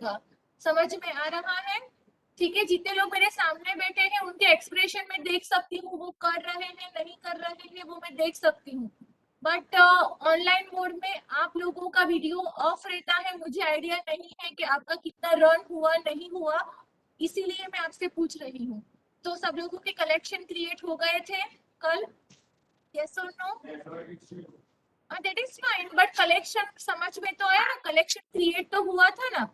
जाएगा। समझ में आ रहा है? ठीक है, जितने लोग मेरे सामने बैठे हैं उनके एक्सप्रेशन में देख सकती हूँ, वो कर रहे हैं नहीं कर रहे हैं वो मैं देख सकती हूँ। बट ऑनलाइन मोड में आप लोगों का वीडियो ऑफ रहता है, मुझे आइडिया नहीं है कि आपका कितना रन हुआ नहीं हुआ, इसीलिए मैं आपसे पूछ रही हूँ। तो सब लोगों के कलेक्शन क्रिएट हो गए थे कल? यस और no? That is fine, but collection समझ में तो आया ना, कलेक्शन क्रिएट तो हुआ था ना?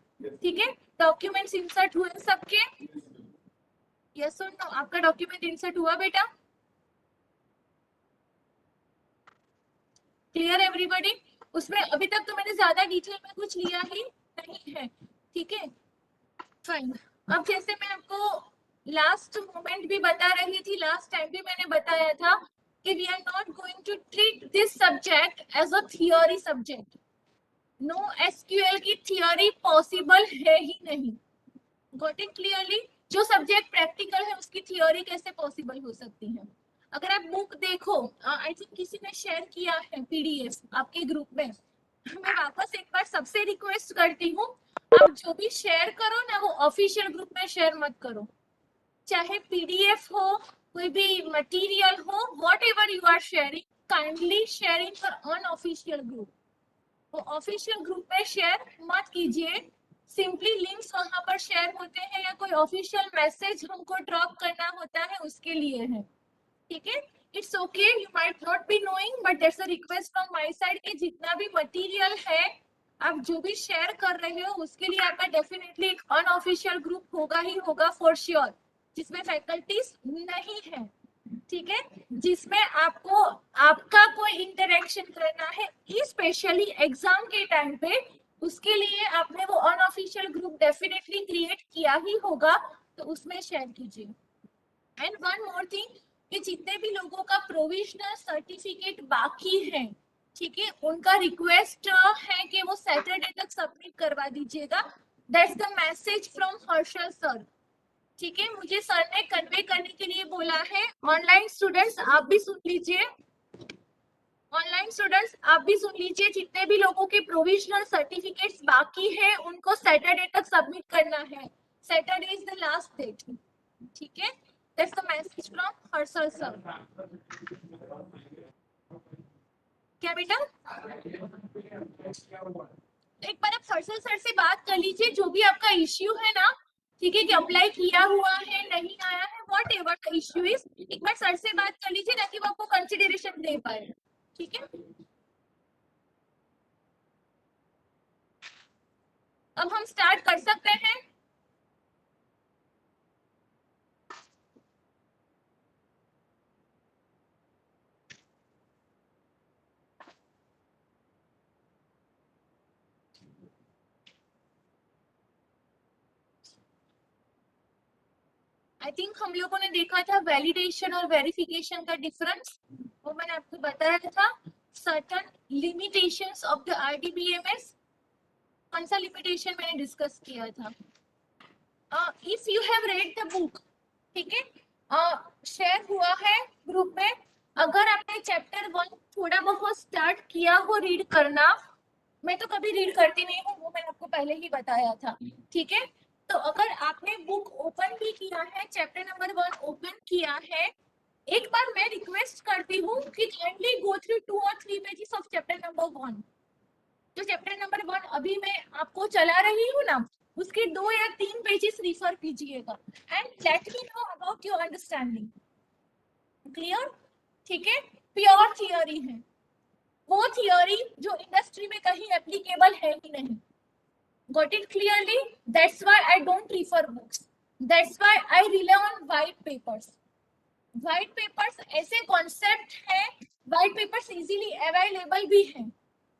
ठीक है, डॉक्यूमेंट्स इंसर्ट हुए सबके? यस और नो? आपका डॉक्यूमेंट इंसर्ट हुआ बेटा? Clear everybody? उसमें अभी तक तो मैंने ज्यादा डिटेल में कुछ लिया ही नहीं है। ठीक है, फाइन। अब जैसे मैं आपको लास्ट मोमेंट भी बता रही थी, लास्ट टाइम भी मैंने बताया था कि we are not going to treat this subject as a theory subject. No SQL की थियोरी पॉसिबल है ही नहीं। Got it clearly? जो सब्जेक्ट प्रैक्टिकल है उसकी थियोरी कैसे पॉसिबल हो सकती है? अगर आप बुक देखो, आई थिंक किसी ने शेयर किया है पीडीएफ आपके ग्रुप में, मैं वापस एक बार सबसे रिक्वेस्ट करती हूँ, आप जो भी शेयर करो ना वो ऑफिशियल ग्रुप में शेयर मत करो। चाहे पीडीएफ हो, कोई भी मटेरियल हो, whatever you are sharing, kindly share in your unofficial group. तो ऑफिशियल ग्रुप में शेयर मत कीजिए। सिंपली लिंक्स वहां पर शेयर होते हैं या कोई ऑफिशियल मैसेज हमको ड्रॉप करना होता है उसके लिए है। ठीक है, it's okay, you might not be knowing but that's a request from my side कि जितना भी मटेरियल है आप जो भी शेयर कर रहे हो उसके लिए आपका डेफिनेटली एक अनऑफिशियल ग्रुप होगा ही होगा फॉर श्योर, जिसमें फैकल्टीज नहीं है। ठीक है, जिसमें आपको आपका कोई इंटरेक्शन करना है स्पेशली एग्जाम के टाइम पे, उसके लिए आपने वो अनऑफिशियल ग्रुप डेफिनेटली क्रिएट किया ही होगा, तो उसमें शेयर कीजिए। एंड वन मोर थिंग, कि जितने भी लोगों का प्रोविजनल सर्टिफिकेट बाकी है, ठीक है, उनका रिक्वेस्ट है कि वो सैटरडे तक सबमिट करवा दीजिएगा। That's the message from Harshal sir. ठीक है, मुझे सर ने कन्वे करने के लिए बोला है। ऑनलाइन स्टूडेंट्स आप भी सुन लीजिए, ऑनलाइन स्टूडेंट्स आप भी सुन लीजिए, जितने भी लोगों के प्रोविजनल सर्टिफिकेट्स बाकी है उनको सैटरडे तक सबमिट करना है। Saturday is the last date. ठीक है, that's the message from Harshal sir. क्या बेटा? एक बार आप हर्षल सर से बात कर लीजिए, जो भी आपका इश्यू है ना, ठीक है, कि अप्लाई किया हुआ है नहीं आया है, what ever the issue is, एक बार सर से बात कर लीजिए ताकि वो आपको कंसिडरेशन दे पाए। ठीक है, अब हम स्टार्ट कर सकते हैं। आई थिंक हम लोगों ने देखा था वैलिडेशन और वेरिफिकेशन का डिफरेंस, वो मैंने आपको बताया था। Certain limitations of the RDBMS, कौन सा लिमिटेशन मैंने डिस्कस किया था? If you have read the book, ठीक है, शेयर हुआ है ग्रुप में, अगर आपने चैप्टर 1 थोड़ा बहुत स्टार्ट किया हो रीड करना, मैं तो कभी रीड करती नहीं हूँ, वो मैंने आपको पहले ही बताया था। ठीक है, तो अगर आपने बुक ओपन भी किया है, चैप्टर नंबर 1 ओपन किया है, एक बार मैं रिक्वेस्ट करती हूँ कि काइंडली गो थ्रू 2 और 3 पेजेस ऑफ चैप्टर नंबर 1। जो चैप्टर नंबर 1 अभी मैं आपको चला रही हूँ ना, उसके 2 या 3 पेजेस रिफर कीजिएगा and let me know about your understanding. Clear? ठीक है, प्योर थियोरी है, वो थियोरी जो इंडस्ट्री में कहीं एप्लीकेबल है ही नहीं। Got it clearly? That's why I don't refer books, that's why I rely on white papers. White papers ऐसे कॉन्सेप्ट है, व्हाइट पेपर्स इजीली अवेलेबल भी है।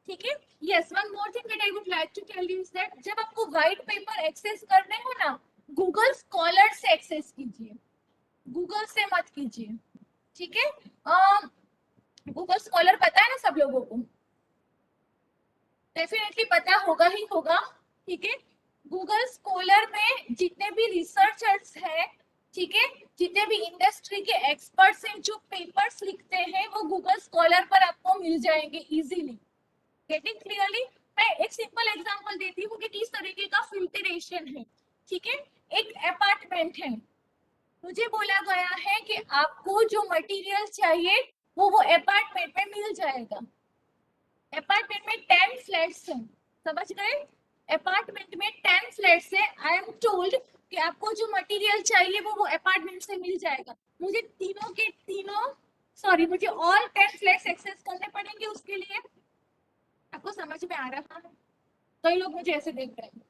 ठीक है, yes, one more thing that I would like to tell you is that जब आपको white paper access करने हो ना, गूगल स्कॉलर से एक्सेस कीजिए, गूगल से मत कीजिए। ठीक है, गूगल स्कॉलर पता है ना सब लोगों को? डेफिनेटली पता होगा ही होगा। ठीक है, गूगल स्कॉलर में जितने भी रिसर्चर्स हैं, ठीक है, जितने भी इंडस्ट्री के एक्सपर्ट्स हैं जो पेपर्स लिखते हैं, वो गूगल स्कॉलर पर आपको मिल जाएंगे इजीली। Getting clearly? मैं एक सिंपल एग्जांपल देती हूँ कि किस तरीके का फिल्ट्रेशन है। ठीक है, एक अपार्टमेंट है, मुझे बोला गया है कि आपको जो मटेरियल चाहिए वो अपार्टमेंट में मिल जाएगा। अपार्टमेंट में 10 फ्लैट्स हैं, समझ गए? अपार्टमेंट में 10 फ्लैट्स है, आई एम टोल्ड कि आपको जो मटेरियल चाहिए वो अपार्टमेंट से मिल जाएगा। मुझे तीनों के तीनों मुझे ऑल 10 फ्लैट्स एक्सेस करने पड़ेंगे उसके लिए। आपको समझ में आ रहा है? कई लोग मुझे ऐसे देख रहे हैं।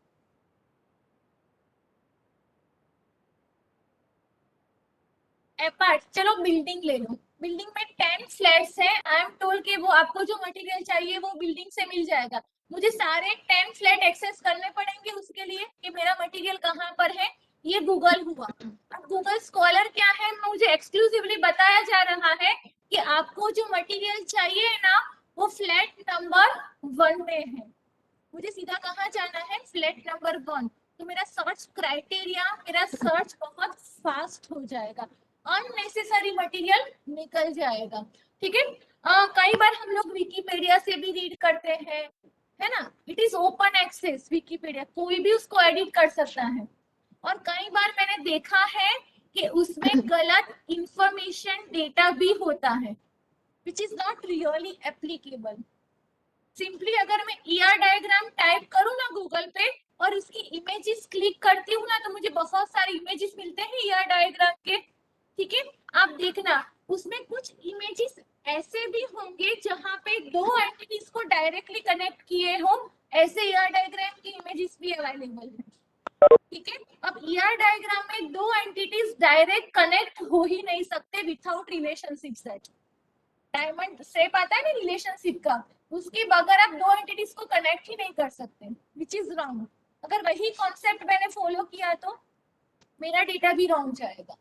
अपार्ट, चलो बिल्डिंग ले लो, बिल्डिंग में 10 फ्लैट्स है, आई एम टोल्ड कि वो आपको जो मटेरियल चाहिए वो बिल्डिंग से मिल जाएगा। मुझे सारे 10 फ्लैट एक्सेस करने पड़ेंगे उसके लिए कि मेरा मटेरियल कहाँ पर है। ये गूगल हुआ। अब गूगल स्कॉलर क्या है, मुझे एक्सक्लूसिवली बताया जा रहा है कि आपको जो मटेरियल चाहिए ना वो फ्लैट नंबर 1 में है। मुझे सीधा कहाँ जाना है, फ्लैट नंबर 1। तो मेरा सर्च क्राइटेरिया, मेरा सर्च बहुत फास्ट हो जाएगा, अननेसेसरी मटेरियल निकल जाएगा। ठीक है, कई बार हम लोग विकिपीडिया से भी रीड करते हैं, है ना? It is open access Wikipedia, कोई भी उसको एडिट कर सकता है। और कई बार मैंने देखा है कि उसमें गलत इंफॉर्मेशन डेटा भी होता है, which is not really applicable. Simply अगर मैं ईआर डायग्राम टाइप करूँ ना गूगल पे और उसकी इमेजेस क्लिक करती हूँ ना, तो मुझे बहुत सारे इमेजेस मिलते हैं ईआर डायग्राम के। ठीक है, आप देखना उसमें कुछ इमेजेस ऐसे भी होंगे जहां पे दो एंटिटीज को डायरेक्टली कनेक्ट किए हो, ऐसे ईआर डायग्राम की इमेजेस भी अवेलेबल है। ठीक है, अब ईआर डायग्राम में दो एंटिटीज डायरेक्ट कनेक्ट हो ही नहीं सकते without relationship set. Diamond shape आता है ना रिलेशनशिप का, उसके बगैर आप दो एंटिटीज को कनेक्ट ही नहीं कर सकते, विच इज रॉन्ग। अगर वही कॉन्सेप्ट मैंने फॉलो किया तो मेरा डेटा भी रॉन्ग जाएगा।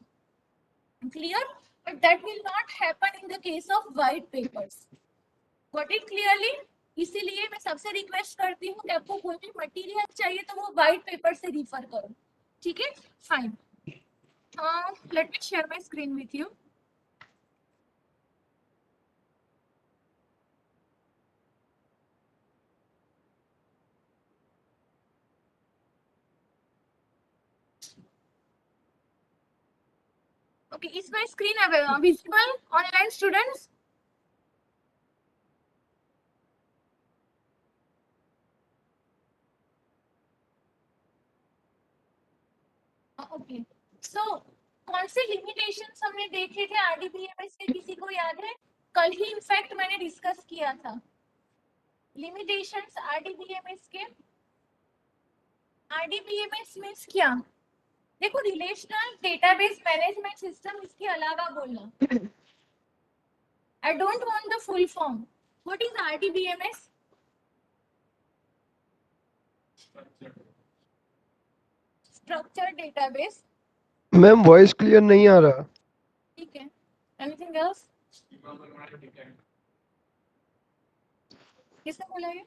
Clear? But that will not happen in the case of white papers. Got it clearly? इसीलिए मैं सबसे रिक्वेस्ट करती हूँ कि आपको कोई भी मटेरियल चाहिए तो वो वाइट पेपर से रिफर करो। ठीक है, fine. Let me share my screen with you. Okay, is my screen visible, online students? Okay, so कौन से लिमिटेशंस हमने देखे थे आरडीबीएमएस के, किसी को याद है? कल ही इनफैक्ट मैंने डिस्कस किया था लिमिटेशंस आरडीबीएमएस के। आरडीबीएमएस मींस क्या? देखो, रिलेशनल डेटाबेस मैनेजमेंट सिस्टम, इसके अलावा बोलना। I don't want the full form. What is RDBMS? Structured database. Ma'am voice clear नहीं आ रहा। ठीक है, एनीथिंग एल्स? किसने बोला ये?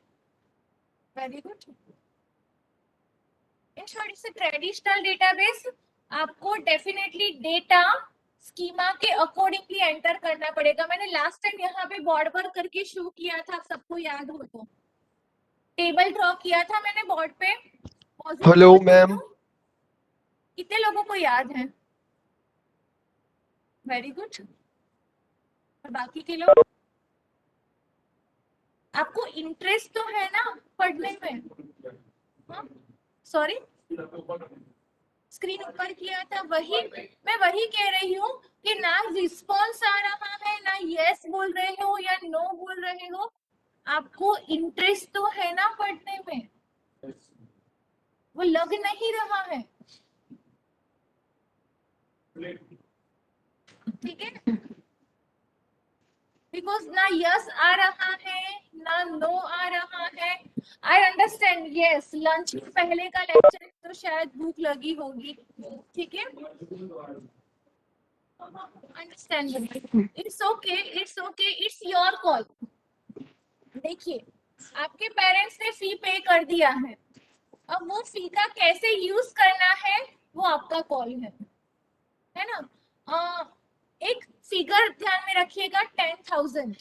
Very good. In short it's a traditional database. आपको डेफिनेटली डेटा स्कीमा के अकॉर्डिंगली एंटर करना पड़ेगा। मैंने लास्ट टाइम यहाँ पे बोर्ड पर करके शो किया था, सबको याद हो तो। टेबल ड्रॉ किया था मैंने बोर्ड पे। Hello ma'am. कितने लोगों को याद है? Very good. और बाकी के लोग? आपको इंटरेस्ट तो है ना पढ़ने में? सॉरी, स्क्रीन ऊपर किया था, वही मैं वही कह रही हूँ कि ना रिस्पॉन्स आ रहा है, ना यस बोल रहे हो या नो बोल रहे हो। आपको इंटरेस्ट तो है ना पढ़ने में? वो लग नहीं रहा है। ठीक है, बिकॉज ना यस आ रहा है ना नो आ रहा है। आई अंडरस्टैंड, यस लंच के पहले का लेक्चर तो शायद भूख लगी होगी। ठीक है, understand, it's okay, it's okay, it's your call. देखिए, आपके पेरेंट्स ने फी पे कर दिया है, अब वो फी का कैसे यूज करना है वो आपका कॉल है ना? एक फिगर ध्यान में रखिएगा, 10,000।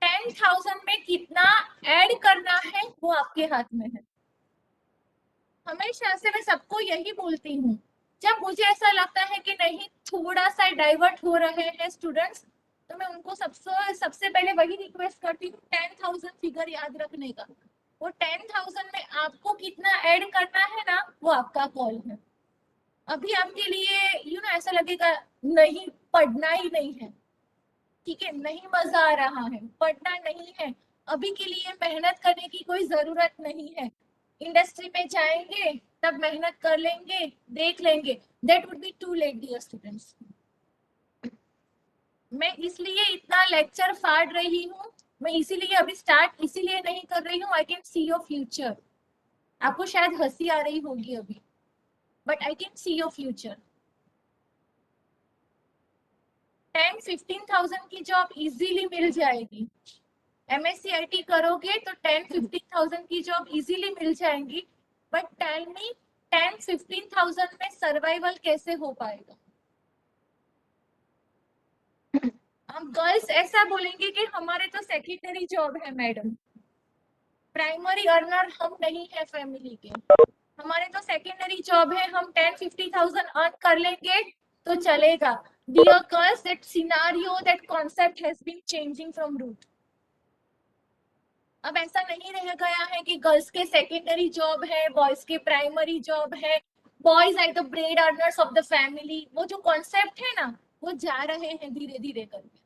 10,000 में कितना ऐड करना है वो आपके हाथ में है। हमेशा से मैं सबको यही बोलती हूँ, जब मुझे ऐसा लगता है कि नहीं थोड़ा सा डाइवर्ट हो रहे हैं स्टूडेंट्स, तो मैं उनको सबसे पहले वही रिक्वेस्ट करती हूँ 10,000 फिगर याद रखने का। वो 10,000 में आपको कितना ऐड करना है ना, वो आपका कॉल है। अभी आपके लिए ऐसा लगेगा नहीं पढ़ना ही नहीं है, ठीक है, नहीं मजा आ रहा है, पढ़ना नहीं है, अभी के लिए मेहनत करने की कोई जरूरत नहीं है, इंडस्ट्री में जाएंगे तब मेहनत कर लेंगे, देख लेंगे, that would be too late dear students. मैं इसलिए इतना लेक्चर फाड़ रही हूँ, मैं इसीलिए अभी स्टार्ट इसीलिए नहीं कर रही हूँ, I can see your future. आपको शायद हंसी आ रही होगी अभी, but I can see your future. 10-15,000 की जॉब इजीली मिल जाएगी। MSc IT करोगे तो 10-15,000 की जॉब इजीली मिल जाएंगी, बट टेल मी 10-15,000 में सर्वाइवल कैसे हो पाएगा? हम गर्ल्स ऐसा बोलेंगे कि हमारे तो सेकेंडरी जॉब है मैडम, प्राइमरी अर्नर हम नहीं है फैमिली के, हमारे तो सेकेंडरी जॉब है, हम 10-50,000 अर्न कर लेंगे तो चलेगा। Dear girls, that scenario, that concept has been changing from root. अब ऐसा नहीं रह गया है कि गर्ल्स के सेकेंडरी जॉब है, बॉयज के प्राइमरी जॉब है, boys are the bread earners of the family. वो जो कॉन्सेप्ट है ना, वो जा रहे हैं धीरे धीरे करके,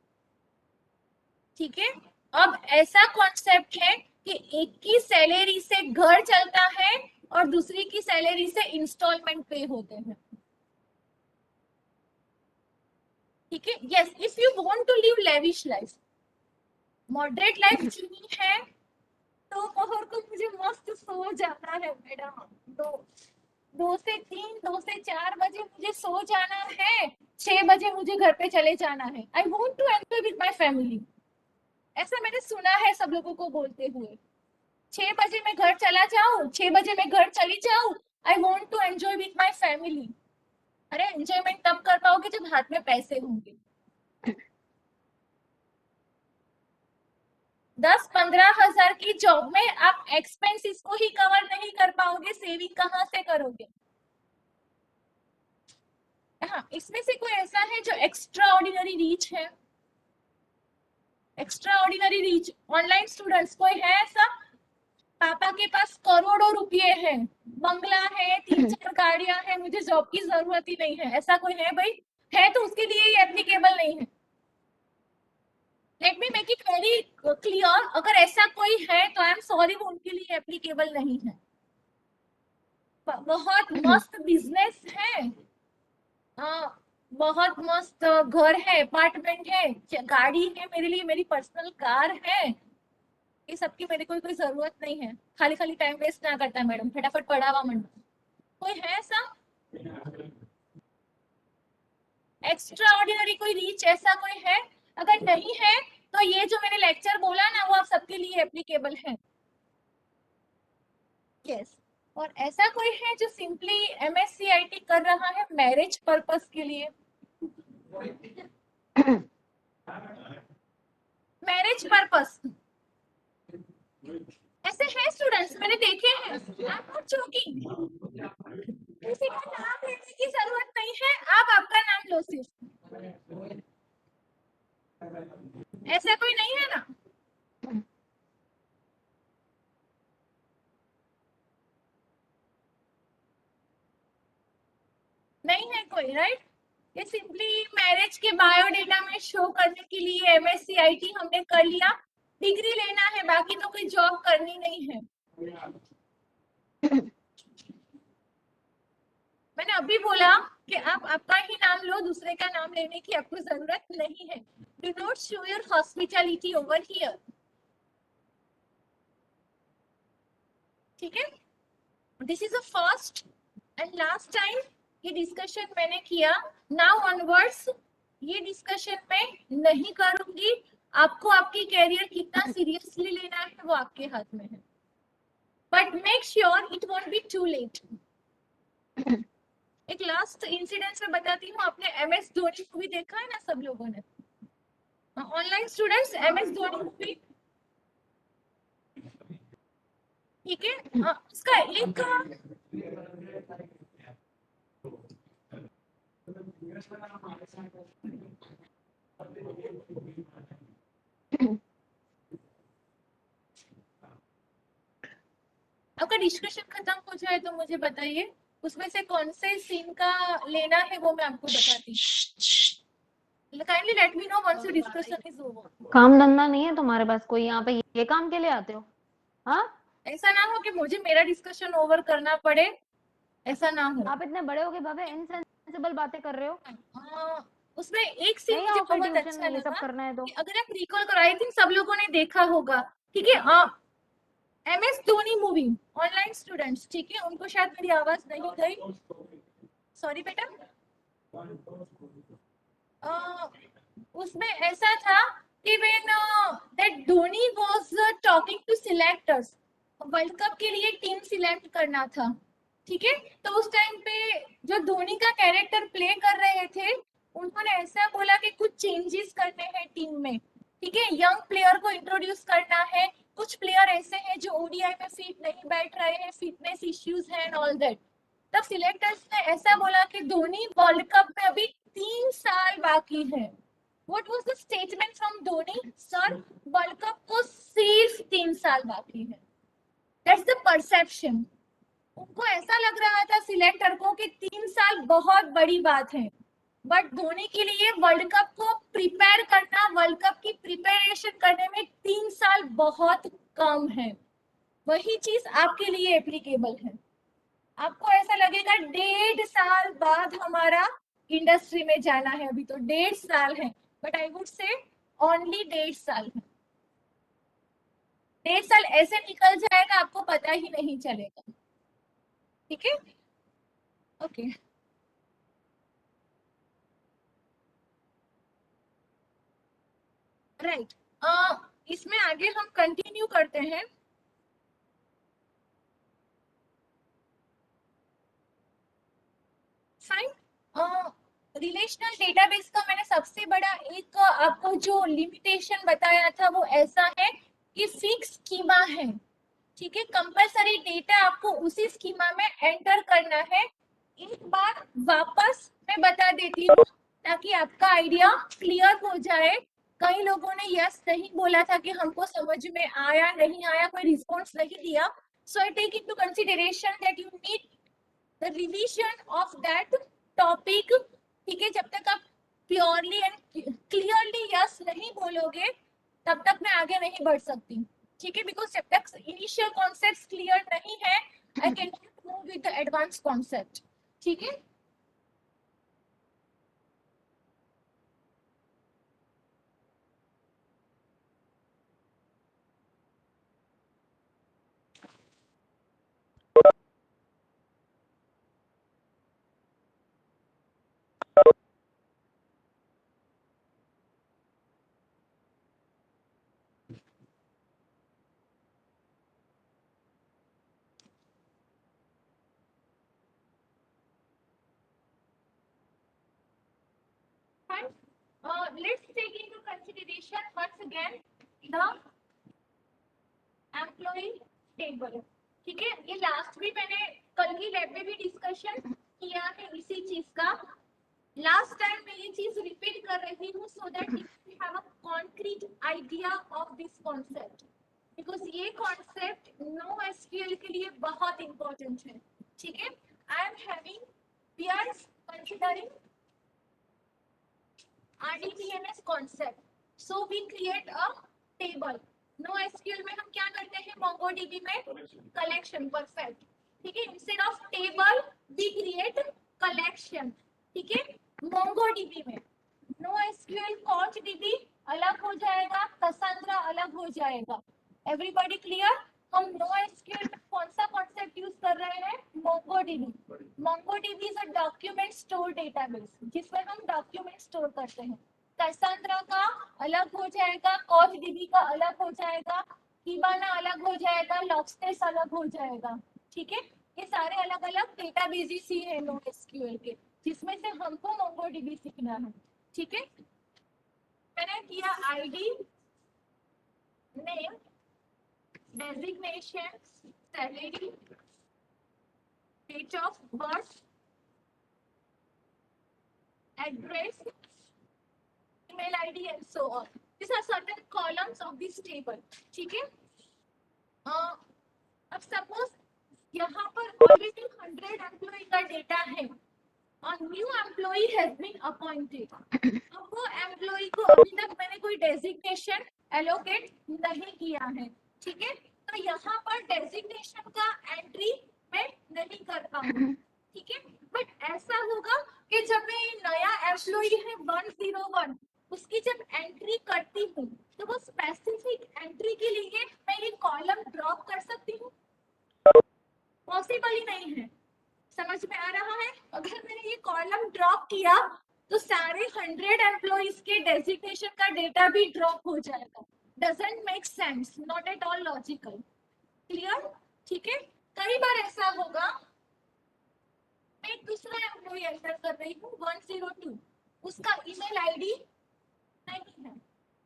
ठीक है। अब ऐसा कॉन्सेप्ट है कि एक की सैलरी से घर चलता है और दूसरी की सैलरी से इंस्टॉलमेंट पे होते हैं, ठीक है। Yes, if you want to live lavish life, moderate life जीनी है, तो दोपहर को मुझे मस्त सो जाना है मैडम। दो 2 से 3, 2 से 4 बजे मुझे सो जाना है, 6 बजे मुझे घर पे चले जाना है। I want to enjoy with my family. ऐसा मैंने सुना है सब लोगों को बोलते हुए, 6 बजे मैं घर चला जाऊं, 6 बजे मैं घर चली जाऊं, I want to enjoy with my family. अरे एंजॉयमेंट तब कर पाओगे जब हाथ में पैसे होंगे। 10-15 हजार की जॉब में आप एक्सपेंसेस को ही कवर नहीं कर पाओगे, सेविंग कहाँ से करोगे? हाँ, इसमें से कोई ऐसा है जो एक्स्ट्रा ऑर्डिनरी रीच है? Extra ordinary reach online students कोई है ऐसा? पापा के पास करोड़ों रुपए हैं, बंगला है, 3-4 गाड़ियां हैं, मुझे जॉब की जरूरत ही नहीं है, ऐसा कोई है भाई? है तो उसके लिए ये एप्लीकेबल नहीं है। Let me make it very clear, अगर ऐसा कोई है तो आई एम सॉरी, वो उनके लिए एप्लीकेबल नहीं है। बहुत मस्त बिजनेस है, बहुत मस्त घर है, अपार्टमेंट है, गाड़ी है, मेरे लिए मेरी पर्सनल कार है, ये सबकी मेरे को कोई जरूरत नहीं है। खाली खाली टाइम वेस्ट ना करता है मैडम, फटाफट पढ़ावा मंडो। कोई है ऐसा एक्स्ट्रा ऑर्डिनरी कोई रीच, ऐसा कोई है? अगर नहीं है तो ये जो मैंने लेक्चर बोला ना, वो आप सबके लिए एप्लीकेबल है। यस, और ऐसा कोई है जो सिंपली MSc IT कर रहा है मैरिज पर्पस के लिए? मैरिज पर्पस ऐसे हैं स्टूडेंट्स, मैंने देखे हैं। आई एम नॉट जोकिंग, किसी का नाम लेने की जरूरत नहीं है, आप आपका नाम लो सिर्फ। ऐसा कोई नहीं है ना? नहीं है कोई, राइट? ये सिंपली मैरिज के बायोडेटा में शो करने के लिए MSc IT हमने कर लिया, डिग्री लेना है, बाकी तो कोई जॉब करनी नहीं है। मैंने अभी बोला कि आप आपका ही नाम लो, दूसरे का नाम लेने की आपको जरूरत नहीं है। Do not show your hospitality over here, ठीक है। This is a first and last time ये डिस्कशन मैंने किया, नाउ ऑनवर्ड्स ये डिस्कशन मैं नहीं करूंगी। आपको आपकी कैरियर कितना सीरियसली लेना है वो आपके हाथ में है, but make sure it won't be too late. एक लास्ट इंसिडेंट में बताती हूँ, आपने MS धोनी मूवी देखा है ना सब लोगों ने? Online students MS Dhoni movie, ठीक है। उसका एक आपका डिस्कशन खत्म हो जाए तो मुझे बताइए, उसमें से कौन से सीन का लेना है वो मैं आपको बताती हूँ। Kindly let me know once discussion is over. काम धंधा नहीं है तुम्हारे पास कोई? यहाँ पे ये काम के लिए आते हो? हाँ, ऐसा ना हो कि मुझे मेरा डिस्कशन ओवर करना पड़े, ऐसा ना हो। आप इतने बड़े हो गए भवे इनसेंसिबल बातें कर रहे हो। उसमें एक सीन नहीं मुझे आओ फिर बहुत ट्यूशन अच्छा में ये सब लगा करना है तो। कि अगर आप रिकॉल करो, आई थिंक सब लोगों ने देखा होगा, ठीक है। MS Dhoni movie, online students, ठीक है, उनको शायद मेरी आवाज नहीं गई, सॉरी बेटा। उसमें ऐसा था कि when that Dhoni was talking to selectors, world cup के लिए टीम सिलेक्ट करना था, ठीक है। तो उस टाइम पे जो धोनी का कैरेक्टर प्ले कर रहे थे, उन्होंने ऐसा बोला कि कुछ चेंजेस करने हैं टीम में, ठीक है, यंग प्लेयर को इंट्रोड्यूस करना है, कुछ प्लेयर ऐसे हैं जो ODI में फिट नहीं बैठ रहे हैं, फिटनेस इश्यूज हैं एंड ऑल दैट। तब सिलेक्टर्स ने ऐसा बोला कि धोनी वर्ल्ड कप में अभी 3 साल बाकी है। What was the statement from Dhoni? Sir, world cup को सिर्फ 3 साल बाकी है। That's the perception. उनको ऐसा लग रहा था सिलेक्टर को कि 3 साल बहुत बड़ी बात है, बट धोनी के लिए वर्ल्ड कप को प्रिपेयर करना, वर्ल्ड कप की प्रिपरेशन करने में 3 साल बहुत कम है। वही चीज आपके लिए एप्लीकेबल है। आपको ऐसा लगेगा 1.5 साल बाद हमारा इंडस्ट्री में जाना है, अभी तो 1.5 साल है, but I would say only 1.5 साल है। 1.5 साल ऐसे निकल जाएगा आपको पता ही नहीं चलेगा, ठीक है। Okay, right. इसमें आगे हम कंटिन्यू करते हैं। फाइन। रिलेशनल डेटाबेस का मैंने सबसे बड़ा एक आपको जो लिमिटेशन बताया था वो ऐसा है कि फिक्स स्कीमा है, ठीक है। कंपलसरी डेटा आपको उसी स्कीमा में एंटर करना है। एक बार वापस मैं बता देती हूँ ताकि आपका आइडिया क्लियर हो जाए। कई लोगों ने यस नहीं बोला था कि हमको समझ में आया, नहीं आया, कोई रिस्पॉन्स नहीं दिया। So I take into consideration that you need the revision of that topic, ठीक है। जब तक आप प्योरली एंड क्लियरली यस नहीं बोलोगे तब तक मैं आगे नहीं बढ़ सकती, ठीक है। बिकॉज जब तक इनिशियल कॉन्सेप्ट्स क्लियर नहीं है, I can not move with the advance concept, ठीक है। Fine. Let's take into consideration once again the employee table, ठीक है। ये लास्ट भी मैंने कल की लैब में भी डिस्कशन किया है इसी चीज का। लास्ट टाइम मैं ये चीज रिपीट कर रही हूँ so that you have a concrete idea of this concept, because ये कॉन्सेप्ट नो एसक्यूएल के लिए बहुत इंपॉर्टेंट है, ठीक है। I am having, we are considering RDBMS concept. So we create a table. NoSQL में हम क्या करते हैं? MongoDB में collection, perfect. ठीक है? Instead of table, we create collection. ठीक है? MongoDB में NoSQL CouchDB अलग हो जाएगा, Cassandra अलग हो जाएगा. Everybody clear? हम NoSQL में कौन सा कॉन्सेप्ट यूज कर रहे हैं? MongoDB. MongoDB is a document store database जिसमें हम डॉक्यूमेंट स्टोर करते हैं। कैसेंड्रा का अलग हो जाएगा, CouchDB का अलग हो जाएगा, Kibana अलग हो जाएगा, Logstash अलग हो जाएगा, ठीक है। ये सारे अलग अलग डेटाबेसेस ही हैं NoSQL के, जिसमें से हमको MongoDB सीखना है, ठीक है। मैंने किया ID, name, designation, salary, date of birth, address, email ID and so on. These are certain columns of this table. ठीक है? अब suppose यहाँ पर already 100 employee का data है और new employee has been appointed. अब वो employee को अभी तक मैंने कोई designation allocate नहीं किया है. ठीक है? तो यहाँ पर designation का entry मैं नहीं कर पाऊंगी. ठीक है, बट ऐसा होगा कि जब मैं नया एम्प्लॉई है 101 उसकी जब एंट्री करती हूँ तो वो स्पेसिफिक एंट्री के लिए मैं ये कॉलम ड्रॉप कर सकती हूँ? पॉसिबल ही नहीं है. समझ में आ रहा है? अगर मैंने ये कॉलम ड्रॉप किया तो सारे 100 एम्प्लॉइज के डेजिग्नेशन का डेटा भी ड्रॉप हो जाएगा. Doesn't make sense, not at all logical. Clear? ठीक है, कई बार ऐसा होगा मैं एक दूसरा एम्प्लॉय एंटर कर रही हूँ 102, उसका ईमेल आईडी नहीं है.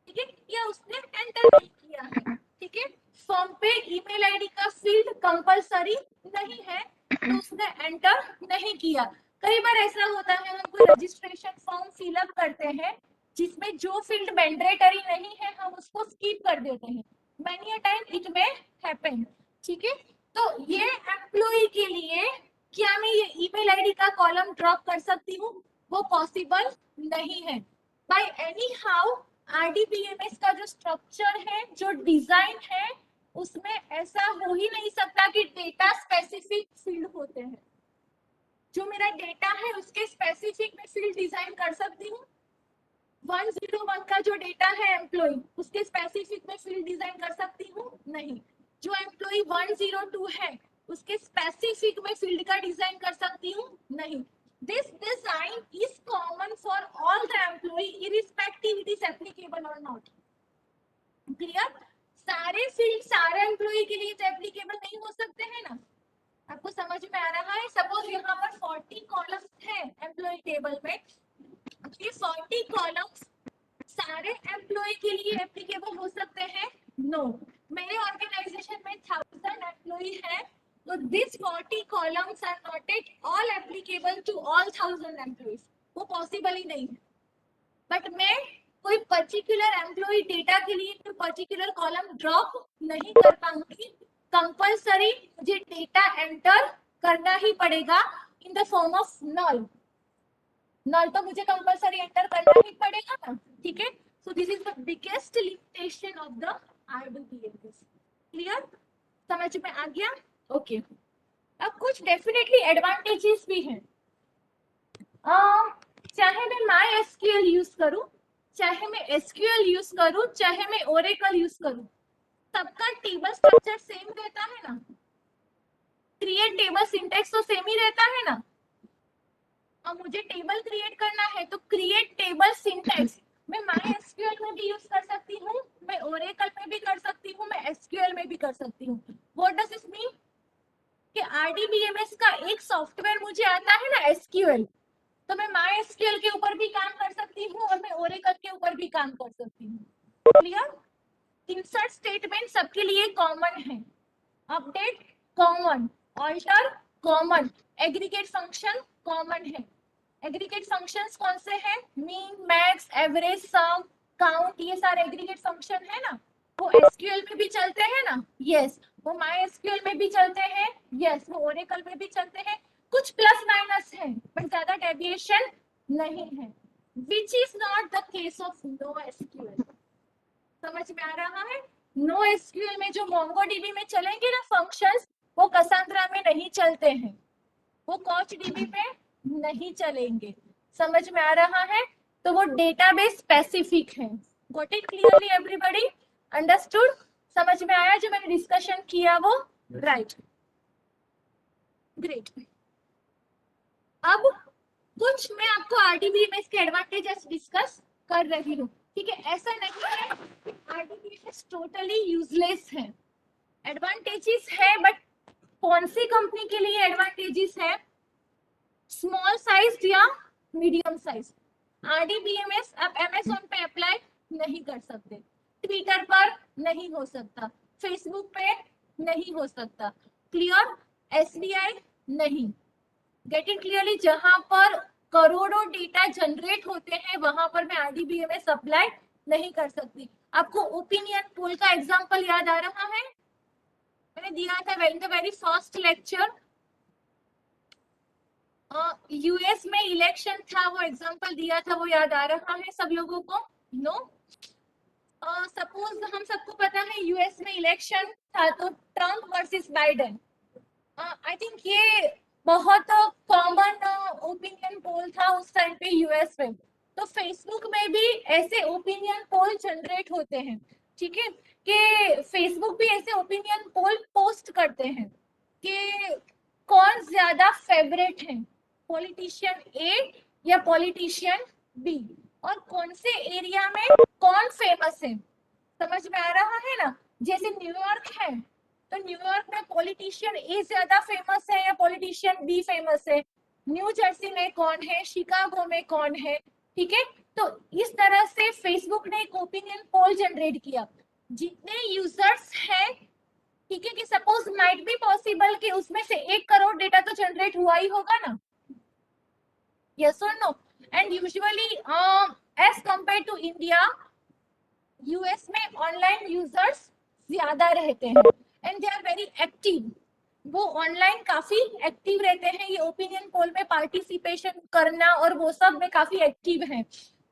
ठीक है, या उसने एंटर नहीं किया है. ठीक है, फॉर्म पे ईमेल आईडी का फील्ड कंपलसरी नहीं है तो उसने एंटर नहीं किया. कई बार ऐसा होता है हम कोई रजिस्ट्रेशन फॉर्म फिल अप करते हैं जिसमें जो फील्ड मैंडेटरी नहीं है हम उसको स्किप कर देते हैं. Many a time it may happen. ठीक है, तो ये एम्प्लॉय के लिए क्या मैं ये ईमेल आईडी का कॉलम ड्रॉप कर सकती हूँ? वो पॉसिबल नहीं है. बाय एनी हाउ आरडीबीएमएस का जो स्ट्रक्चर है, जो डिजाइन है, उसमें ऐसा हो ही नहीं सकता कि डेटा स्पेसिफिक फील्ड होते हैं. जो मेरा डेटा है उसके स्पेसिफिक में फील्ड डिजाइन कर सकती हूँ. 101 का जो डेटा है एम्प्लॉय उसके स्पेसिफिक में फील्ड डिजाइन कर सकती हूँ? नहीं. जो एम्प्लॉय 102 है उसके स्पेसिफिक में फील्ड का डिजाइन कर सकती हूँ? नहीं. This design is common for all the employee irrespective it is applicable और नॉट. क्लियर? सारे फील्ड सारे एम्प्लॉय के लिए तो एप्लीकेबल नहीं हो सकते हैं ना. आपको समझ में आ रहा है? सपोज यहाँ पर 40 कॉलम्स है एम्प्लॉय टेबल में. ये 40 कॉलम्स सारे एम्प्लॉय के लिए एप्लीकेबल हो सकते हैं? नो. मेरे ऑर्गेनाइजेशन में 1000 एम्प्लॉय है तो this 40 columns are not at all applicable to all 1000 employees. वो पॉसिबल ही नहीं है. बट मैं कोई पर्टिकुलर एम्प्लॉय डेटा के लिए कोई पर्टिकुलर कॉलम ड्रॉप नहीं कर पाऊंगी. कंपलसरी मुझे डेटा एंटर करना ही पड़ेगा in the form of null. Null तो मुझे कंपलसरी एंटर करना ही पड़ेगा ना. ठीक है, so this is the biggest limitation of the RDBMS. Clear? समझ में आ गया? ओके. अब कुछ डेफिनेटली एडवांटेजेस भी हैं. चाहे मैं माई एसक्यूएल यूज करूं, चाहे मैं एसक्यूएल यूज करूं, चाहे मैं ओरेकल यूज करूं, सबका टेबल स्ट्रक्चर सेम रहता है ना. क्रिएट टेबल सिंटैक्स तो सेम ही रहता है ना. अब मुझे टेबल क्रिएट करना है तो क्रिएट टेबल सिंटैक्स मैं माई एसक्यूएल में भी यूज कर सकती हूँ, मैं ओरेकल में भी कर सकती हूँ, मैं एसक्यूएल में भी कर सकती हूँ. What does this mean? कि आरडीबीएमएस का एक सॉफ्टवेयर मुझे आता है ना एसक्यूएल, तो मैं माई एसक्यूएल के ऊपर भी काम कर सकती हूँ और मैं ओरेकल के ऊपर भी काम कर सकती हूँ. क्लियर? इंसर्ट स्टेटमेंट सबके लिए कॉमन है. Update common, alter common, aggregate function common है. एग्रीगेट फंक्शंस कौन से हैं? Mean, max, average, sum, count, ये सारे एग्रीगेट फंक्शन है ना. वो एसक्यूएल में भी चलते हैं ना. यस. वो माई एसक्यूएल में भी चलते हैं. यस. वो ओरेकल में भी चलते हैं. कुछ प्लस माइनस है बट ज्यादा डेविएशन नहीं है. Which is not the case of no SQL. समझ में आ रहा है? नो एसक्यूएल में जो मोंगोडीबी में चलेंगे ना फंक्शंस, वो कसांड्रा में नहीं चलते हैं, वो कोचडीबी में नहीं चलेंगे. समझ में आ रहा है? तो वो डेटाबेस स्पेसिफिक है. Got it clearly everybody? Understood? समझ में आया जो मैंने डिस्कशन किया वो? राइट. ग्रेट. अब कुछ मैं आपको आरडीबीएमएस के एडवांटेजेस डिस्कस कर रही हूँ. ठीक है, ऐसा नहीं है कि आरडीबीएमएस टोटली यूजलेस है. एडवांटेजेस है बट कौन सी कंपनी के लिए एडवांटेजेस है? स्मॉल साइज या मीडियम साइज. आरडीबीएमएस आप अमेज़न पे अप्लाई नहीं कर सकते, ट्विटर पर नहीं हो सकता, फेसबुक पे नहीं हो सकता। क्लियर? एसबीआई नहीं। Get it clearly? जहां पर करोड़ों डेटा जनरेट होते हैं वहां पर मैं आरडीबीएमएस अप्लाई नहीं कर सकती। आपको ओपिनियन पोल का एग्जांपल याद आ रहा है? मैंने दिया था in the very first lecture. US में इलेक्शन था, वो एग्जांपल दिया था, वो याद आ रहा है सब लोगों को? नो? सपोज हम सबको पता है यूएस में इलेक्शन था, तो Trump versus Biden. I think ये बहुत कॉमन ओपिनियन पोल था उस टाइम पे यूएस में। तो फेसबुक में भी ऐसे ओपिनियन पोल जनरेट होते हैं, ठीक है? कि फेसबुक भी ऐसे ओपिनियन पोल पोस्ट करते हैं कि कौन ज्यादा फेवरेट है, पॉलिटिशियन ए या पॉलिटिशियन बी, और कौन से एरिया में कौन फेमस है। समझ में आ रहा है ना? जैसे न्यूयॉर्क है, तो न्यूयॉर्क में पॉलिटिशियन ए ज्यादा फेमस है या पॉलिटिशियन बी फेमस है, न्यू जर्सी में कौन है, शिकागो में कौन है, ठीक है? तो इस तरह से फेसबुक ने एक ओपिनियन पोल जनरेट किया। जितने यूजर्स हैं, ठीक है, कि सपोज माइट बी पॉसिबल कि उसमें से 1 करोड़ डेटा तो जनरेट हुआ ही होगा ना, यस और no? And usually as compare to India, US में ऑनलाइन यूजर्स ज्यादा रहते हैं and they are very active. वो ऑनलाइन काफी एक्टिव रहते हैं, ये ओपिनियन पोल में पार्टिसिपेशन करना और वो सब में काफी एक्टिव हैं,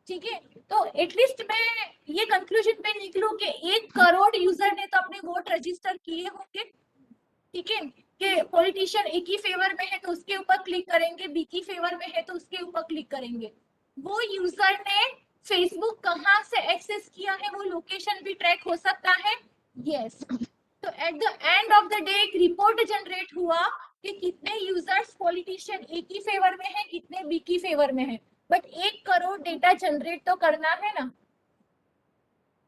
ठीक है? तो एटलीस्ट मैं ये कंक्लूजन पे निकलूं कि 1 करोड़ यूजर ने तो अपने वोट रजिस्टर किए होंगे, ठीक है? कि पॉलिटिशियन ए की फेवर में है तो उसके ऊपर क्लिक करेंगे, बी की फेवर में है तो उसके ऊपर क्लिक करेंगे। वो यूजर ने फेसबुक कहाँ से एक्सेस किया है, वो लोकेशन भी ट्रैक हो सकता है, यस। तो at the end of the day एक रिपोर्ट जनरेट हुआ कि कितने यूजर्स पॉलिटिशियन ए की फेवर में है, कितने बी की फेवर में है। बट 1 करोड़ डेटा जनरेट तो करना है ना,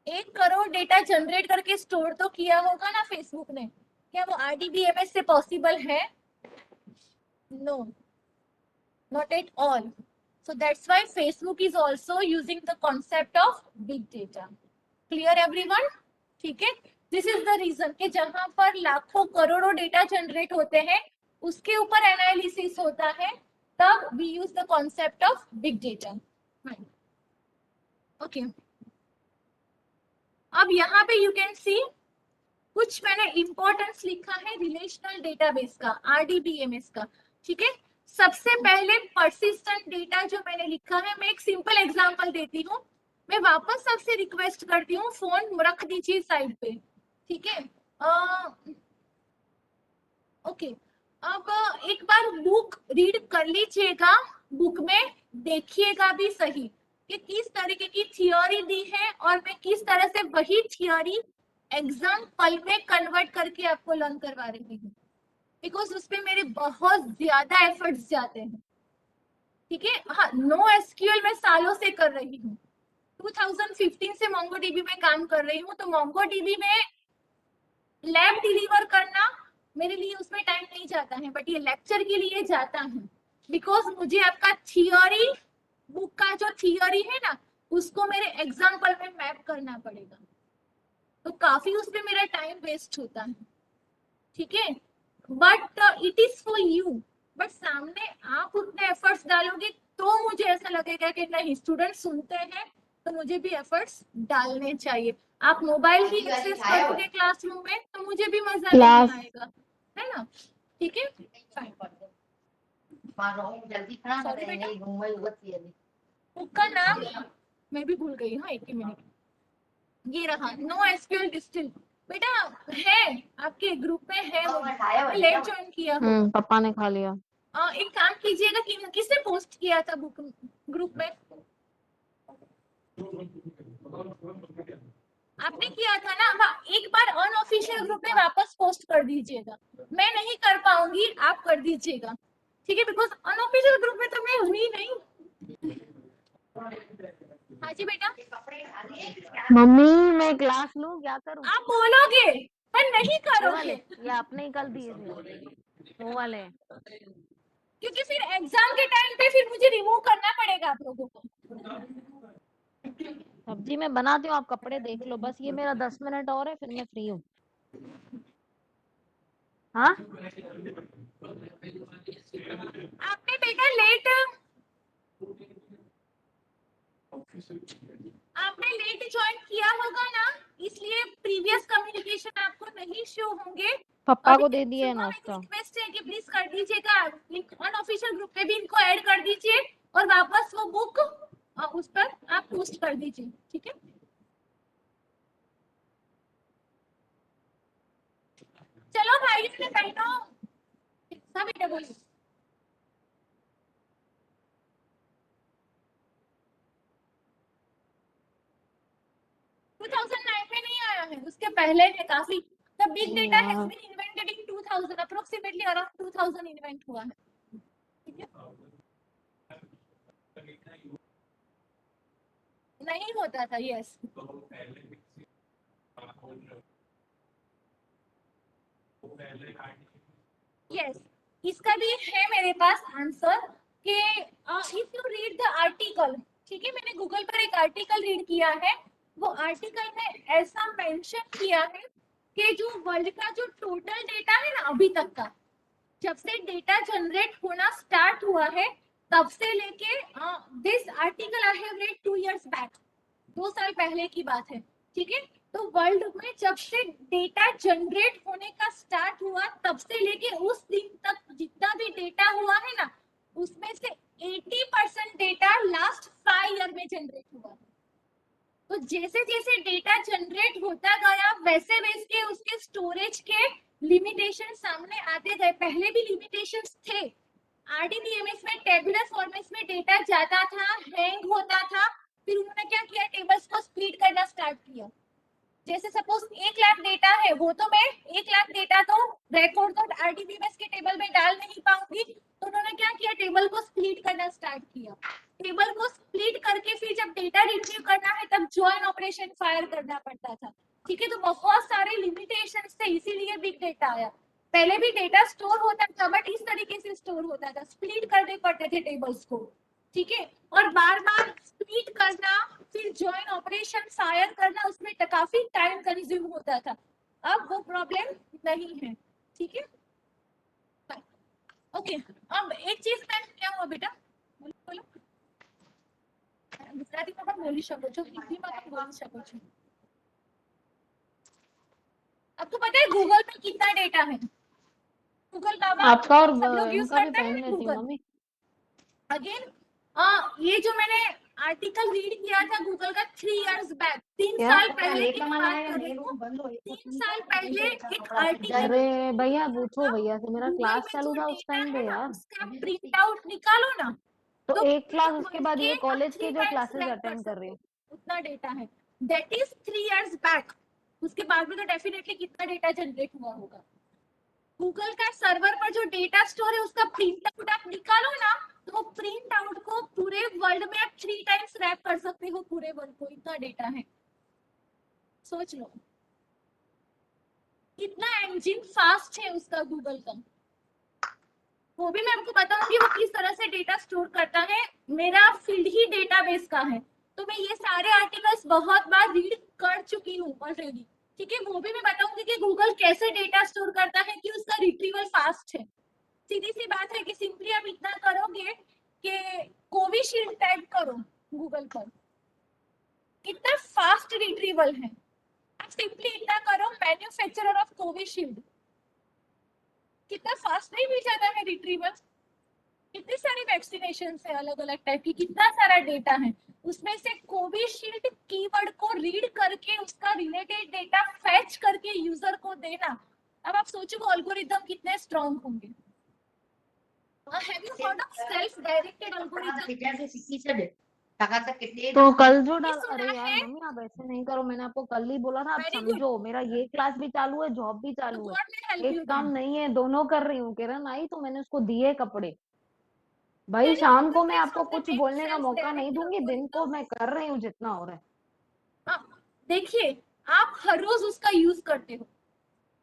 1 करोड़ डेटा जनरेट करके स्टोर तो किया होगा ना फेसबुक ने। क्या वो आरडीबीएमएस से पॉसिबल है? No, not at all. So that's why Facebook is also using the concept of big data. Clear everyone? ठीक है? This is the reason कि जहां पर लाखों करोड़ों डेटा जनरेट होते हैं उसके ऊपर एनालिसिस होता है, तब we use the concept of big data. Right. Okay. अब यहाँ पे you can see कुछ मैंने इंपॉर्टेंस लिखा है रिलेशनल डेटाबेस का, आरडीबीएमएस का, ठीक है? सबसे पहले परसिस्टेंट डेटा जो मैंने लिखा है, मैं एक सिंपल एग्जांपल देती हूँ। मैं वापस सबसे रिक्वेस्ट करती हूँ फोन रख दीजिए साइड पे, ठीक है? ओके, अब एक बार बुक रीड कर लीजिएगा, बुक में देखिएगा भी सही कि किस तरीके की थियोरी दी है और मैं किस तरह से वही थियोरी एग्जाम्पल में कन्वर्ट करके आपको लर्न करवा रही हूँ, बिकॉज उसपे मेरे बहुत ज्यादा एफर्ट्स जाते हैं, ठीक है? हाँ, नो एसक्यूएल मैं सालों से कर रही हूँ, 2015 से मोंगोडीबी में काम कर रही हूँ, तो मोंगोडीबी में लैब डिलीवर करना मेरे लिए उसमें टाइम नहीं जाता है, बट ये लेक्चर के लिए जाता है, बिकॉज मुझे आपका थियोरी, बुक का जो थियोरी है ना, उसको मेरे एग्जाम्पल में मैप करना पड़ेगा, तो काफी उसमें मेरा टाइम वेस्ट होता है, ठीक है? But it is for you, but सामने आप उतने एफर्ट्स डालोगे तो मुझे ऐसा लगेगा कि नहीं, स्टूडेंट सुनते हैं तो मुझे भी एफर्ट्स डालने चाहिए। आप मोबाइल ही एक्सेस करोगे क्लासरूम में तो मुझे भी मजा नहीं आएगा, है ना? ठीक है, सॉरी बेटा, बुक का नाम मैं भी भूल गई, हाँ 1 मिनट, ये रहा, नो एसक्यूएल डिस्टिल। बेटा है आपके ग्रुप में है, वो लेट ज्वाइन किया हो। पापा ने खा लिया। एक काम कीजिएगा, किसने पोस्ट किया था बुक ग्रुप में? आपने किया था ना? एक बार अनऑफिशियल ग्रुप में वापस पोस्ट कर दीजिएगा, मैं नहीं कर पाऊंगी, आप कर दीजिएगा, ठीक है? बिकॉज अनऑफिशियल ग्रुप में तो मैं हुई नहीं। हाँ जी बेटा। मम्मी मैं क्लास लूं, क्या करूं? आप बोलोगे पर नहीं करोगे, ये आपने ही कल दिए थे वो वाले। क्योंकि फिर एग्जाम के टाइम पे फिर मुझे रिमूव करना पड़ेगा आप लोगों को। सब्जी मैं बनाती हूँ, आप कपड़े देख लो, बस ये मेरा 10 मिनट और है, फिर मैं फ्री हूँ। हाँ आपने बेटा लेट ज्वाइन किया होगा ना, इसलिए प्रीवियस कम्युनिकेशन आपको नहीं शो होंगे। पप्पा अभी को दे दिया है सुबह मेरी नाश्ता। रिक्वेस्ट है कि प्लीज कर दीजिएगा, अनऑफिशियल ग्रुप पे भी इनको ऐड कर दीजिए और वापस वो बुक उस पर आप पोस्ट कर दीजिए, ठीक है। चलो भाई ने बहनों, हाँ बेटा बोलिए। 2009 में नहीं आया है, उसके पहले है काफी। द बिग डेटा हैज यार been invented in 2000, approximately around 2000 invent हुआ है, ठीक है। नहीं होता था, यस। यस, इसका भी है मेरे पास आंसर कि if you read the article, ठीक है, मैंने गूगल पर एक आर्टिकल रीड किया है। वो आर्टिकल में ऐसा मेंशन किया है कि जो वर्ल्ड का जो टोटल डेटा है ना अभी तक का, जब से डेटा जनरेट होना स्टार्ट हुआ है तब से लेके this article I have read 2 years back, 2 साल पहले की बात है, ठीक है। तो वर्ल्ड में जब से डेटा जनरेट होने का स्टार्ट हुआ तब से लेके उस दिन तक जितना भी डेटा हुआ है ना, उसमें से 80% डेटा लास्ट 5 ईयर में जनरेट हुआ। तो जैसे जैसे डेटा जनरेट होता गया वैसे वैसे उसके स्टोरेज के लिमिटेशन सामने आते गए। पहले भी लिमिटेशंस थे, आरडीबीएमएस में टेबुलर फॉर्मेट में डेटा जाता था, हैंग होता था, फिर उन्होंने क्या किया, टेबल्स को स्प्लिट करना स्टार्ट किया। जैसे सपोज 1 लाख डेटा है, वो तो मैं 1 लाख डेटा तो रिकॉर्ड तो आरडीबीएमएस के टेबल में डाल नहीं पाऊंगी, तो उन्होंने क्या किया, टेबल को स्प्लिट करना स्टार्ट किया। टेबल को स्प्लिट करके फिर जब डेटा रिट्रीव करना है तब जॉइन ऑपरेशन फायर करना पड़ता था, ठीक है। तो बहुत सारे लिमिटेशंस थे, इसीलिए बिग डेटा आया। पहले भी डेटा स्टोर होता था बट इस तरीके से स्टोर होता था, स्प्लिट करने पड़ते थे टेबल्स को, ठीक है। और बार बार स्प्लिट करना, फिर जॉइन ऑपरेशन फायर करना, उसमें काफी टाइम कंज्यूम होता था। अब वो प्रॉब्लम नहीं है, ठीक है। ओके, अब एक चीज मैं क्या हुआ बेटा, बोलो। ગુજરાતીમાં પણ બોલી શકો છો, हिंदीમાં પણ બોली શકો છો। आपको पता है गूगल पे कितना डेटा है? गूगल बाबा आपका और सब लोग यूज इनका भी करते पहन हैं लेती हूँ गूगल। मम्मी। अगेन ये जो मैंने आर्टिकल रीड किया था गूगल का 3 इयर्स बैक, 3 साल पहले की मैं बात कर रही हूँ। 3 साल पहले एक आर्टिकल अरे भैया पूछो भैया से, मेरा गूगल क्लास में चालू जो था उस डेटा टाइम है पे ना यार। उसका प्रिंट आउट निकालो ना, तो तो एक क्लास पूरे उसके वर्ल्ड बाद के ये आप कॉलेज 3 की जो टाइम्स क्लासेस रैंक कर अटेंड कर रही सकते हूँ। हो, उतना डेटा है। That is 3 years back. उसके बाद में तो डेफिनेटली कितना डेटा जनरेट हुआ होगा। गूगल का सर्वर पर जो डेटा स्टोर है उसका प्रिंट आउट आप निकालो ना, तो प्रिंट आउट को पूरे वर्ल्ड में आप 3 टाइम्स रैप कर सकते हो, पूरे वर्ल्ड को, इतना डेटा है। सोच लो कितना इंजन फास्ट है उसका गूगल का। वो भी मैं आपको बताऊंगी वो किस तरह से डेटा स्टोर करता है। मेरा फील्ड ही डेटाबेस का है, तो मैं ये सारे आर्टिकल्स बहुत बार रीड कर चुकी हूँ ऑलरेडी, ठीक है। वो भी मैं बताऊंगी कि गूगल कैसे डेटा स्टोर करता है कि उसका रिट्रीवल फास्ट है। सीधी सी बात है कि सिंपली आप इतना करोगे कि कोविशील्ड टाइप करो गूगल पर, कितना फास्ट रिट्रीवल है। आप सिंपली इतना करो मैन्युफैक्चरर ऑफ कोविशील्ड, कितना फास्ट नहीं मिल जाता है रिट्रीवल। कितनी सारी वैक्सीनेशन है अलग अलग टाइप की, कितना सारा डेटा है, उसमें से कोविशील्ड कीवर्ड को रीड करके उसका रिलेटेड डेटा फैच करके यूजर को देना। अब आप सोचो वो एल्गोरिदम कितने स्ट्रांग होंगे। Have you heard of self directed algorithm? तो कल जो ये डाल, सुना अरे यार है? मम्मी आप ऐसे नहीं करो, मैंने आपको कल ही बोला था, आप वेरी गुड, समझो मेरा ये क्लास भी चालू है, जॉब भी तो चालू है, गॉड विल हेल्प एक यू काम देन। नहीं है, दोनों कर रही हूँ। किरण आई तो मैंने उसको दिए कपड़े। भाई कैन यू शाम गूगल को मैं प्लीज आपको फॉर द कुछ नेक्स्ट बोलने का सेल्फ मौका नहीं डायरेक्टेड दूंगी, दिन को एल्गोरिदम? मैं कर रही हूँ जितना हो रहा है। देखिए आप हर रोज उसका यूज करते हो,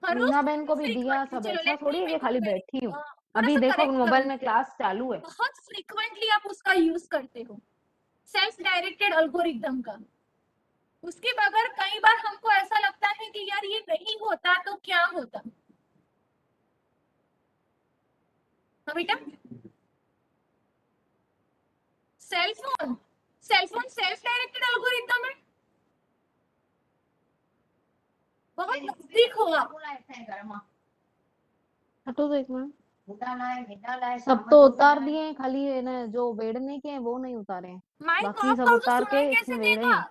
हर रोज मीना बहन को भी दिया फ्रीक्वेंटली। सब, चलो ऐसा लेट थोड़ी मी है कि मेक खाली इट वेरी, बैठी हूँ। थोड़ा अभी सा देखो करेक्ट मोबाइल में करूंगी। क्लास चालू है। बहुत फ्रीक्वेंटली आप उसका यूज करते हो सेल्फ डायरेक्टेड एल्गोरिदम का। उसके बगैर कई बार हमको ऐसा लगता है कि यार ये नहीं होता तो क्या होता। हाँ बेटा, cell phone self directed algorithm है, बहुत नजदीक हो आप। हटो तो एक मिनट, सब तो उतार दिए हैं, खाली है ना जो बेड़ने के हैं वो नहीं उतारे हैं, माइक बाकी ऑफ सब कर तो उतार के सुनाई कैसे इसमें वेड़े देगा। हैं।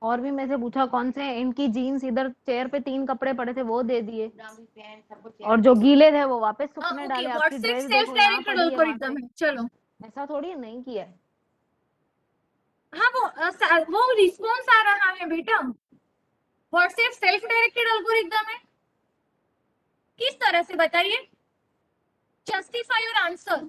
और भी मैं से पूछा कौन से इनकी जीन्स, इधर चेयर पे 3 कपड़े पड़े थे वो दे दिए, और जो गीले थे वो वापस सुखने ओके, डाले। आपकी व्हाट्सएप ड्रेस सेल्फ देखो यहाँ डायरेक्टेड पड़ी है वहां एल्गोरिथम से, है। चलो, ऐसा थोड़ी नहीं किया है। हाँ वो रिस्पॉन्स आ रहा है बेटा, व्हाट्सएप सेल्फ डायरेक्टेड एल्गोरिथम है। किस तरह से बताइए, justify your answer.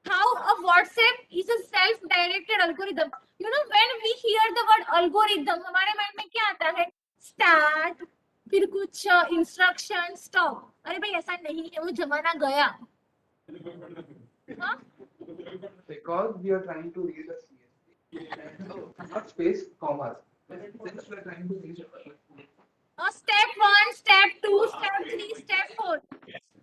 How a WhatsApp is a self-directed algorithm. You know, when we hear the word algorithm, हमारे माइंड में क्या आता है? Start, फिर कुछ इंस्ट्रक्शन, स्टॉप। अरे भाई ऐसा नहीं है, वो जमाना गया। हाँ? Because we are trying to read a CSV. So, not space, commas. Since we are trying to read step 1, step 2, step 3, step 4,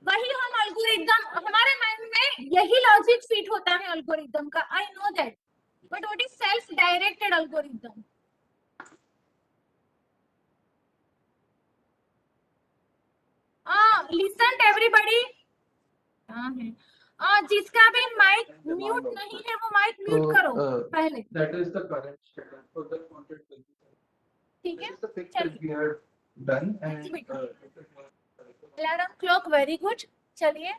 वही हम एल्गोरिथम, हमारे माइंड में यही लॉजिक फिट होता है एल्गोरिथम का। I know that, but what is self directed algorithm? Listen everybody. हाँ है। जिसका भी माइक म्यूट नहीं है वो माइक म्यूट करो पहले। that is the current status. So the content will be. ठीक This है, is the fix चलिए। that we have done and alarm clock, very good. चलिए,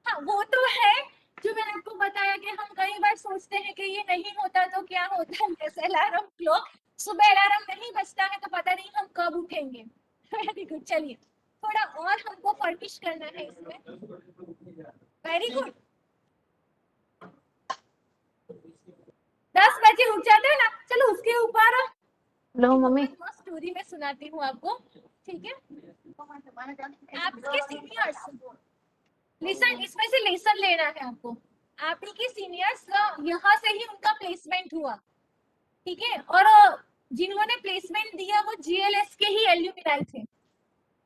हाँ वो तो है जो मैंने आपको बताया कि हम कई बार सोचते हैं कि ये नहीं होता तो क्या होता है। जैसे अलार्म क्लॉक, सुबह अलार्म नहीं बजता है तो पता नहीं हम कब उठेंगे। वेरी गुड, चलिए थोड़ा और हमको फर्निश करना है इसमें। वेरी गुड, 10 बजे उठ जाते हैं ना, चलो उसके ऊपर लो मम्मी, स्टोरी में सुनाती हूँ आपको, ठीक है? आपके सीनियर्स, लिसन, इसमें से लेसन लेना है आपको। आपके के सीनियर्स यहाँ से ही उनका प्लेसमेंट हुआ, ठीक है? और जिन्होंने प्लेसमेंट दिया वो जीएलएस के ही एल्यूमिनाई थे,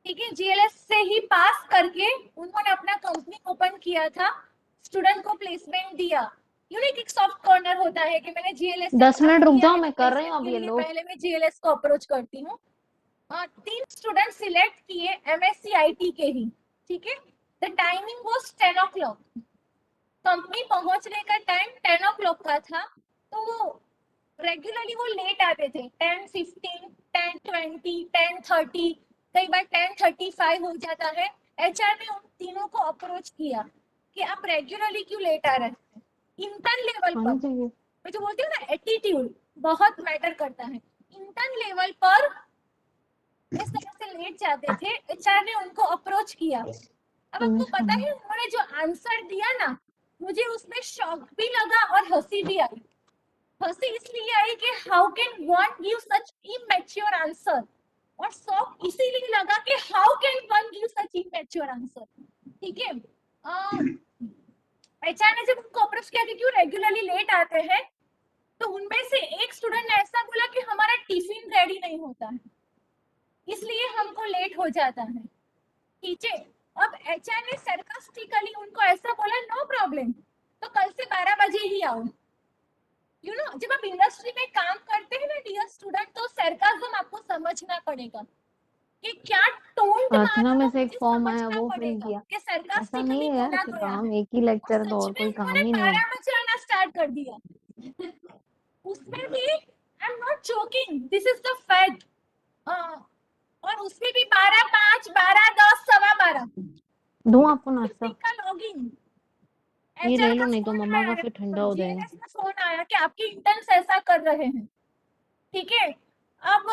ठीक है? जीएलएस से ही पास करके उन्होंने अपना कंपनी ओपन किया था, स्टूडेंट को प्लेसमेंट दिया। यूनिक एक सॉफ्ट कॉर्नर होता है कि मैंने जीएलएस 10 मिनट रुक जाओ, मैं कर रही हूँ अब ये लो। पहले मैं जीएलएस को अप्रोच करती हूँ। 3 स्टूडेंट सिलेक्ट किए एमएससी आईटी के ही, ठीक है? The timing was 10 o'clock, company पहुंचने का टाइम 10 o'clock का था, तो वो रेगुलरली वो लेट आते थे, 10:15, 10:20, 10:30, कई बार 10:35 हो जाता है। एचआर ने उन तीनों को अप्रोच किया कि आप रेगुलरली क्यों लेट आ रहे हैं। इंटर्न लेवल पर, मैं जो बोलती हूँ ना, एटीट्यूड बहुत मैटर करता है। इंटर्न लेवल पर इस तरह से लेट जाते थे, एचआर ने उनको अप्रोच किया। अब आपको पता है उन्होंने जो आंसर दिया ना, मुझे उसमें शॉक भी लगा और हंसी भी आई। हंसी इसलिए आई कि how can one give such immature answer, और शॉक इसीलिए लगा कि how can one give such immature answer, ठीक है? एचआर ने जब उनको अप्रोच किया कि क्यों रेगुलरली लेट आते हैं, तो उनमें से एक स्टूडेंट ने ऐसा बोला कि हमारा टिफिन रेडी नहीं होता है, इसलिए हमको लेट हो जाता है, ठीक है? अब एचआर ने सरकास्टिकली उनको ऐसा बोला, नो प्रॉब्लम, तो कल से 12 बजे ही आओ। यू नो, जब आप इंडस्ट्री में काम करते हैं ना डियर स्टूडेंट, तो सरकाज़म आपको समझना पड़ेगा कि क्या टोन प्रार्थना में से एक मुझे फॉर्म आया समझना वो फिल पड़ेगा किया। कि ऐसा सरकास्टिकली नहीं है यार बोला कि गया काम है। एक ही लेक्चर तो सच और में कोई काम उन्होंने ही नहीं है। 12 बजे आना स्टार्ट कर दिया। उसमें भी I am not joking, this is the fact. और उसमें भी 12:05, 12:10, 12:15 दूं आपको नाश्ता? का लॉगिन। ये एचआर ले लो, का नहीं तो फोन मम्मा का आया, फिर ठंडा हो जाएगा। जीएनएस का फोन आया कि आपके इंटर्न्स ऐसा कर रहे हैं, ठीक है? अब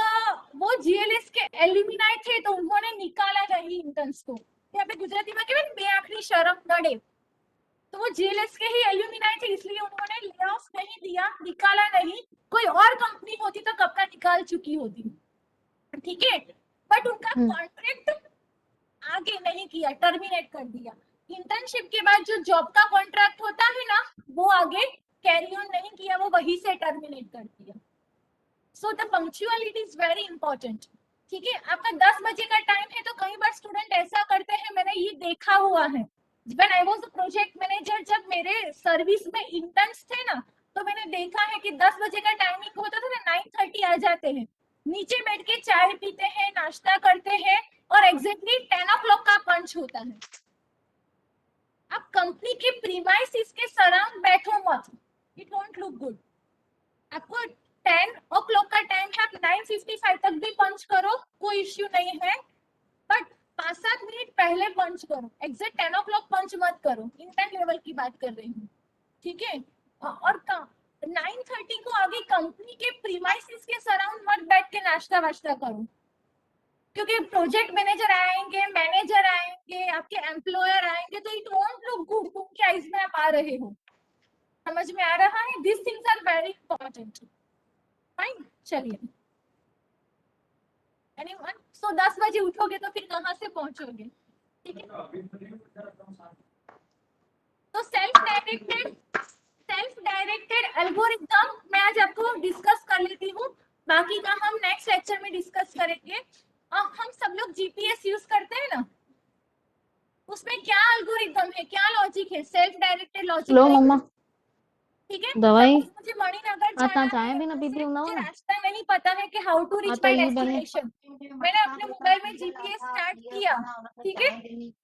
वो जीएलएस के एल्यूमिनाई थे तो उन्होंने निकाला नहीं इंटर्न्स को। यहाँ पे गुजराती में कहते हैं बेआखरी शर्म नड़े, तो वो जीएलएस के ही एल्यूमिनाई थे, इसलिए उन्होंने ले ऑफ नहीं दिया, निकाला नहीं। कोई और कंपनी होती तो कब का निकाल चुकी होती, ठीक है? बट उनका कॉन्ट्रैक्ट आगे नहीं किया, टर्मिनेट कर दिया। इंटर्नशिप के बाद जो जॉब का कॉन्ट्रैक्ट होता है ना, वो आगे कैरी ऑन नहीं किया, वो वहीं से टर्मिनेट कर दिया। So the punctuality is very important. ठीक है, आपका 10 बजे का टाइम है तो कई बार स्टूडेंट ऐसा करते हैं, मैंने ये देखा हुआ है। When I was a project manager, जब मेरे सर्विस में इंटर्न्स थे ना, तो मैंने देखा है कि 10 बजे का टाइमिंग होता था ना, 9:30 आ जाते हैं, नीचे बैठ के चाय पीते हैं, नाश्ता करते हैं, और एग्जैक्टली 10 o'clock का पंच होता है। आप कंपनी के प्रीमाइसेस के सराउंड बैठो मत, इट वोंट लुक गुड। आपको 10 o'clock का टाइम है, आप 9:55 तक भी पंच करो, कोई इश्यू नहीं है, बट 5-7 मिनट पहले पंच करो। एग्जैक्ट 10 o'clock पंच मत करो, इंटर्न लेवल की बात कर रही हूँ। ठीक है, और 9:30 को आगे कंपनी के प्रीमाइसेस के सराउंड मत बैठ के नाश्ता वाश्ता करो, क्योंकि प्रोजेक्ट मैनेजर आएंगे, मैनेजर आएंगे, आपके एम्प्लॉयर आएंगे, तो इट वोंट लुक गुड। तुम क्या इसमें आप आ रहे हो, समझ में आ रहा है? This things are very important. Fine, चलिए। एनीवन? सो 10 बजे उठोगे तो फिर कहाँ से पहुंचोगे? ठीक है, तो सेल्फ डायरेक्टेड एल्गोरिथम मैं आज आपको डिस्कस कर लेती हूँ, बाकी का हम नेक्स्ट लेक्चर में डिस्कस करेंगे। हम सब लोग जीपीएस यूज करते हैं ना, उसमें क्या एल्गोरिथम है, क्या लॉजिक है? Self directed logic. लो मम्मा ठीक है, दवाई सपोज मुझे मणिनगर आता जाना चाय है, भी ना वहाँ पीती से हूँ ना मुझे मैं रास्ता नहीं पता है कि हाउ टू रीच आता माय ही बने डेस्टिनेशन। मैंने अपने मोबाइल में जीपीएस स्टार्ट किया, ठीक है,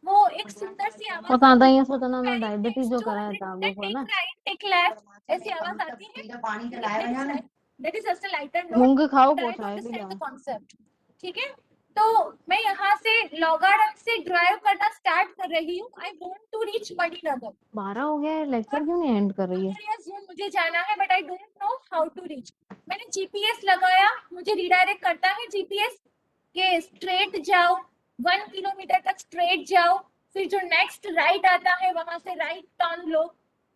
वो एक सुंदर सी आवाज पता आती था है, ये सोचना ना very डायबिटीज next जो to करा है 100 ताबू मीटर, को ना take right, take left, ऐसी आवाज आती है। That is just a lighter note. मूंग खाओ Try को to चाय पी understand the जाओ concept. ठीक है, तो मैं यहाँ से लॉगार्डन से ड्राइव करना स्टार्ट कर रही हूँ। I want to reach Maninagar. 12 हो गया लेक्चर क्यों नहीं एंड कर रही है मुझे जाना है, but I don't know how to reach. मैंने जीपीएस लगाया, मुझे रिडायरेक्ट करता है जीपीएस के स्ट्रेट जाओ, 1 किलोमीटर तक स्ट्रेट जाओ, फिर जो नेक्स्ट राइट आता है वहां से राइट टर्न लो।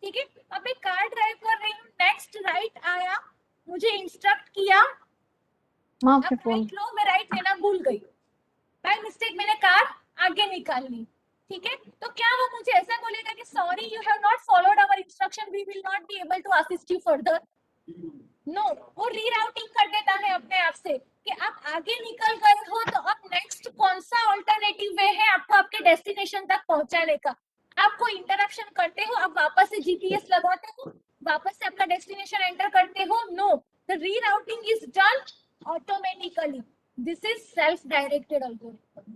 ठीक है, अब मैं कार ड्राइव कर रही हूँ, नेक्स्ट राइट आया, मुझे इंस्ट्रक्ट किया माँ अब के फोन राइट लो, मैं राइट लेना भूल गई, बाय मिस्टेक मैंने कार आगे निकाल ली। ठीक है, तो क्या वो मुझे ऐसा बोलेगा कि sorry you have not followed our instruction, we will not be able to assist you further? No, वो रीराउटिंग कर देता है अपने आप से कि आप आगे निकल गए हो, तो अब नेक्स्ट कौन सा ऑल्टरनेटिव वे है आपको आपके डेस्टिनेशन तक पहुंचाने का। आपको इंटरप्शन करते हो, आप वापस से जीपीएस लगाते हो, वापस से आपका डेस्टिनेशन एंटर करते हो। No, the rerouting is done automatically. This is self directed algorithm.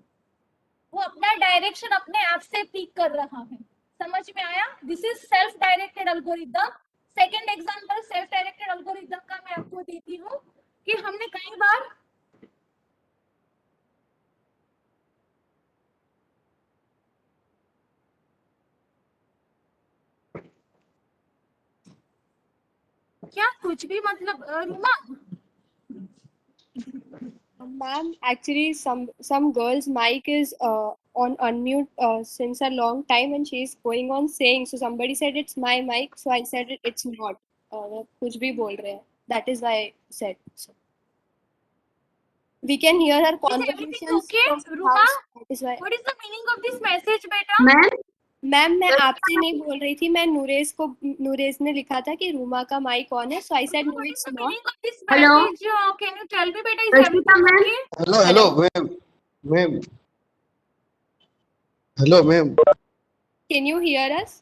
वो अपना डायरेक्शन अपने आप से पिक कर रहा है, समझ में आया? This is self directed algorithm. Second example self directed algorithm का मैं आपको देती हूँ कि हमने कई बार क्या कुछ भी मतलब Ruma Ma'am, actually, some girl's mic is on unmute since a long time, and she's going on saying. So somebody said it's my mic, so I said it's not. कुछ भी बोल रहे हैं. That is why I said. So. We can hear her is everything conversations okay from Ruma? house. That is why. What is the meaning of this message बेटा? Ma'am मैं आपसे नहीं बोल रही थी, मैं नूरेज ने लिखा था कि रूमा का माइक ऑन है, so I said no, What is it's the not. meaning of this Hello? message? Can you tell me बेटा, is everything okay? Hello, ma'am. Hello, ma'am. Can you hear us?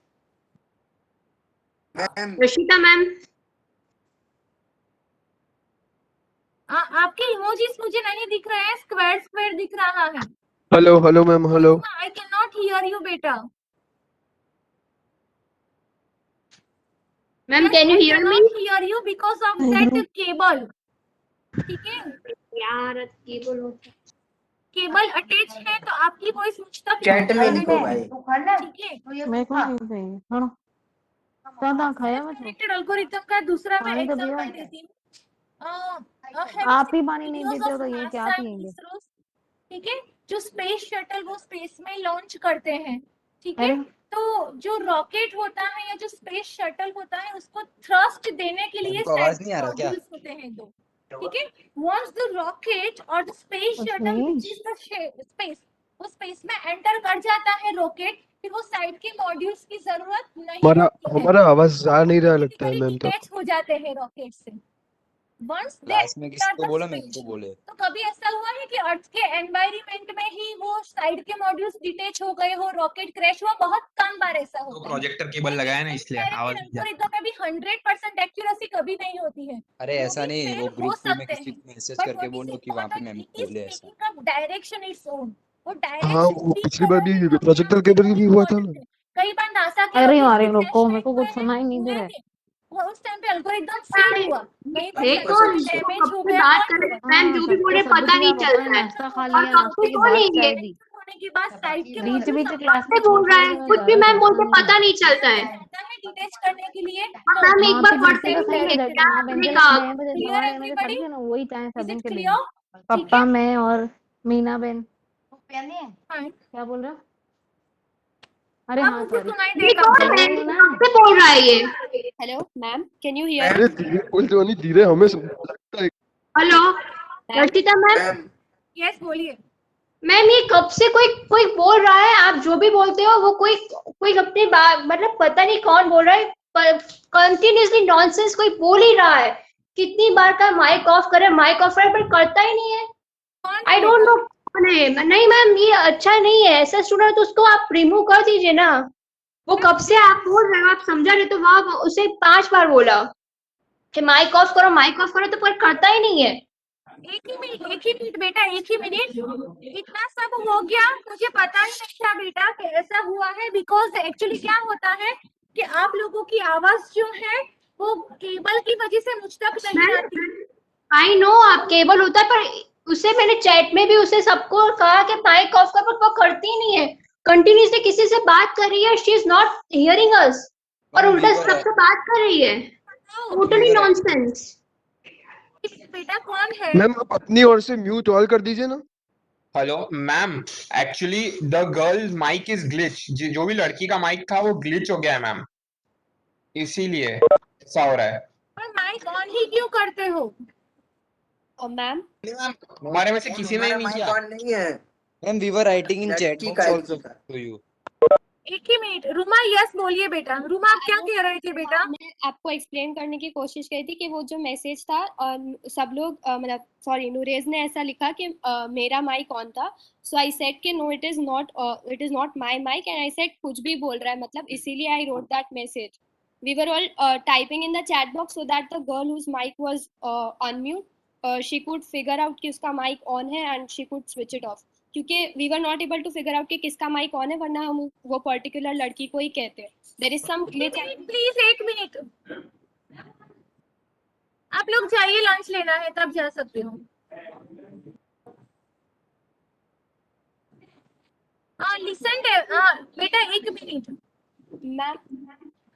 Rashita, ma'am. आपके emojis मुझे नहीं दिख रहे हैं, square square दिख रहा है। Hello ma'am, hello. I cannot hear you बेटा। Ma'am, can you hear me? I cannot hear you because of that cable। ठीक है, यार केबल केबल अटैच है तो आपकी वॉइस मुझ तक चैट में लिखो भाई। ठीक है। मेरे को नहीं चाहिए हाँ ज्यादा खाया मैं तो डायरेक्टेड एल्गोरिथम का दूसरा मैं पानी तो एग्जांपल पियो। देती हूँ। आप ही पानी नहीं देते हो तो ये क्या पियेंगे? ठीक है, जो स्पेस शटल वो स्पेस में लॉन्च करते हैं। ठीक है, अरे तो जो रॉकेट होता है या जो स्पेस शटल होता है उसको थ्रस्ट देने के लिए हमको आवाज नहीं आ रहा क्या? मॉड्यूल्स होते हैं दो। ठीक है, वंस द रॉकेट और द स्पेस कुछ शटल नहीं। रीचेस द स्पेस, वो स्पेस में एंटर कर जाता है रॉकेट, फिर वो साइड के मॉड्यूल्स की जरूरत नहीं हमारा होती है, हमारा आवाज जा नहीं रहा लगता है मैम। तो डिटैच हो जाते हैं रॉकेट से वंस दे क्लास में किसी को enter the बोला, मेरे space। को बोले। तो कभी ऐसा हुआ है कि अर्थ के एनवायरनमेंट में ही वो साइड के मॉड्यूल्स डिटैच हो गए हो, रॉकेट क्रैश हुआ? बहुत कम बार ऐसा तो होता है। प्रोजेक्टर केबल लगाया ना, इसलिए आवाज नहीं जाती। एल्गोरिथम में भी 100% एक्यूरेसी कभी नहीं होती है, अरे वो ऐसा भी नहीं, वो फेल हो ग्रुप में सकते किसी हैं, को मैसेज बट करके व्हाट इज बोलो कि वहां पे इम्पोर्टेंट, मैम इट इज बोले ऐसा। Taking up direction its own. वो हाँ, डायरेक्शन वो पिक पिछली कर बार रही भी है, प्रोजेक्टर केबल भी हुआ था ना। कई बार नासा के अरे रॉकेट्स अरे भी रुको, क्रैश मेरे को हुए कुछ हैं, सुनाई नहीं दे हुए रहा है। हैं। वो उस टाइम पे एल्गोरिथम फेल हुआ, कहीं पर देखो सर्किट इसको डैमेज कब हो से गया, बात और कर रहे हुआ। मैम, हाँ, जो भी बोले सबको पता नहीं पापा ने चलता है। नाश्ता खा और लिया, कब नाश्ते से के कौन बाद है चाय ये? दी। होने के बाद साइड के बीच मॉड्यूल्स बीच क्लास से में बोल छूट रहा गई है, थी, मैं कुछ भी ज्यादा मैम सुनता बोलते नहीं पता था। नहीं चलता है। रहता है डिटेच करने के लिए। और नो, मैम एक वहाँ बार पे पढ़ते नीचे तो भी सही है थे जाके, क्या वहाँ हमने बेंचेस कहा। 6 बजे क्लियर 9 बजे एवरीबॉडी? खड़ी थी ना, वही चाय इज सबन इट के लिए। क्लियर? ठीक पप्पा, है, मैं और मीना बहन। फाइन। क्या बोल रहे हो? अरे अब हाँ मुझे सॉरी। सुनाई ये देगा। कौन है? हेलो ना। कब से बोल रहा है ये? Hello, ma'am. Can you hear अरे me? धीरे बोल दो, नहीं धीरे हमें लगता है। Hello Ma'am? Rachita ma'am. Yes बोलिए। मैम ये कब से कोई कोई बोल रहा है, आप जो भी बोलते हो वो कोई कोई अपनी बात मतलब पता नहीं कौन बोल रहा है, कंटिन्यूअसली नॉनसेंस कोई बोल ही रहा है। कितनी बार का माइक ऑफ करे पर करता ही नहीं है। कौन आई है डोंट ये? नो कौन है। नहीं मैम ये अच्छा नहीं है, ऐसा स्टूडेंट तो उसको आप रिमूव कर दीजिए ना। वो कब से आप बोल रहे हो, आप समझा रहे तो वहाँ उसे 5 बार बोला कि माइक ऑफ करो तो पर करता ही नहीं है। एक ही मिनट बेटा, एक ही मिनट। इतना सब हो गया, मुझे पता ही नहीं था बेटा कि ऐसा हुआ है। बिकॉज एक्चुअली क्या होता है कि आप लोगों की आवाज जो है वो केबल की वजह से मुझ तक नहीं आती। आई नो आप केबल होता है, पर उसे मैंने चैट में भी उसे सबको कहा कि माइक ऑफ कर, पर वो करती ही नहीं है। कंटिन्यूसली किसी से बात कर रही है, शी इज नॉट हियरिंग अस, और मैम उल्टा वीवर है, सबसे बात कर रही है। टोटली वीवर है। नॉनसेंस। बेटा कौन है? मैम आप अपनी ओर से म्यूट ऑल कर दीजिए ना। Hello ma'am, actually the girl mic is glitch. जो भी लड़की का माइक था वो ग्लिच हो गया है मैम, इसीलिए ऐसा हो रहा है। और माइक ऑन ही क्यों करते हो? Ma'am? नहीं मैम, हमारे में से किसी ने नहीं किया। नहीं है। Ma'am we were writing in chat लड़की बॉक्स का आल्सो टू यू। एक ही मिनट, रुमा यस बोलिए बेटा। रुमा आप क्या कह रहे थे बेटा? मैं आपको एक्सप्लेन करने की कोशिश की थी कि वो जो मैसेज था सब लोग मतलब सॉरी नुरेज ने ऐसा लिखा कि मेरा माइक ऑन था। सो आई सेड कि no it is not my mic, and I said कुछ भी बोल रहा है मतलब, इसीलिए I wrote that message. We were all typing in the chat box so that the girl whose mic was unmute, she could figure out कि उसका mic on है and she could switch it off. क्योंकि we were not able to figure out कि किसका mic on है, वरना हम वो particular लड़की को ही कहते. There is some glitch. Please एक मिनट, आप लोग जाइए, लंच लेना है तब जा सकते हो। लिसन बेटा एक मिनट, मैम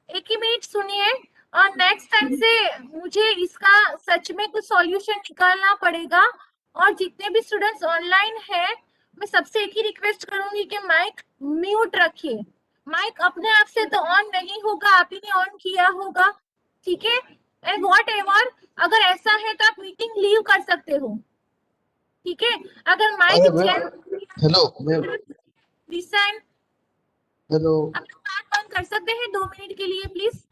एक ही मिनट सुनिए। और नेक्स्ट टाइम से मुझे इसका सच में कुछ सॉल्यूशन निकालना पड़ेगा। और जितने भी स्टूडेंट्स ऑनलाइन हैं, मैं सबसे एक ही रिक्वेस्ट करूंगी कि माइक म्यूट रखिए। माइक अपने आप से तो ऑन नहीं होगा, आप ही ने ऑन किया होगा, ठीक है? एंड वॉट एवर, अगर ऐसा है तो आप मीटिंग लीव कर सकते हो, ठीक है? अगर mic hello ma'am, listen, hello आप लोग बात बंद कर सकते हैं 2 मिनट के लिए प्लीज?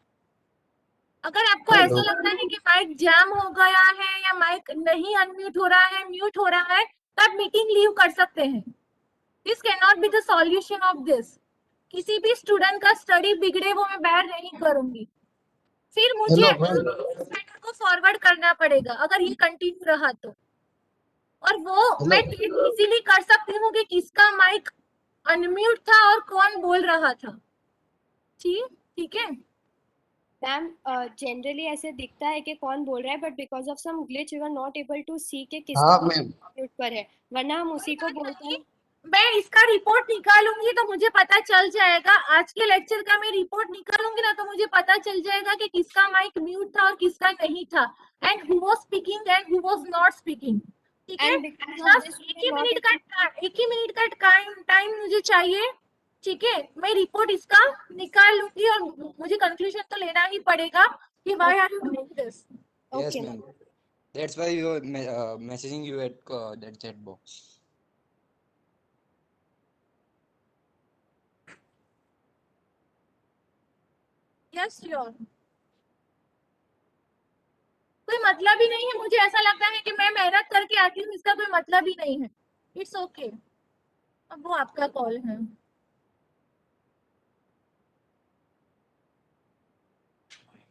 अगर आपको हेलो। ऐसा लगता है कि माइक जैम हो गया है या माइक नहीं अनम्यूट हो रहा है, म्यूट हो रहा है, तो आप मीटिंग लीव कर सकते हैं। This can not be the solution of this. किसी भी स्टूडेंट का स्टडी बिगड़े वो मैं बैर नहीं करूंगी। फिर मुझे मैटर को फॉरवर्ड करना पड़ेगा अगर ये कंटिन्यू रहा तो। और वो मैं इजीली कर सकती हूँ कि किसका माइक अनम्यूट था और कौन बोल रहा था। ठीक है मैम जनरली ऐसे दिखता है कि कौन बोल रहा है, but because of some glitch we are not able to see कि किसका म्यूट पर है, वरना हम उसी को बोलते हैं. मैं इसका रिपोर्ट निकालूंगी तो मुझे पता चल जाएगा। आज के लेक्चर का मैं रिपोर्ट निकालूंगी ना तो मुझे पता चल जाएगा कि किसका माइक म्यूट था और किसका नहीं था, and who was speaking and who was not speaking. ठीक है, बस एक ही मिनट का टाइम मुझे चाहिए, ठीक है? मैं रिपोर्ट इसका निकाल लूंगी और मुझे कंक्लूजन तो लेना ही पड़ेगा कि why are you doing this. Yes ma'am. That's why we were messaging you at that chat box. Yes sure. कोई मतलब ही नहीं है, मुझे ऐसा लगता है कि मैं मेहनत करके आती हूँ, इसका कोई मतलब ही नहीं है। इट्स ओके, अब वो आपका कॉल है।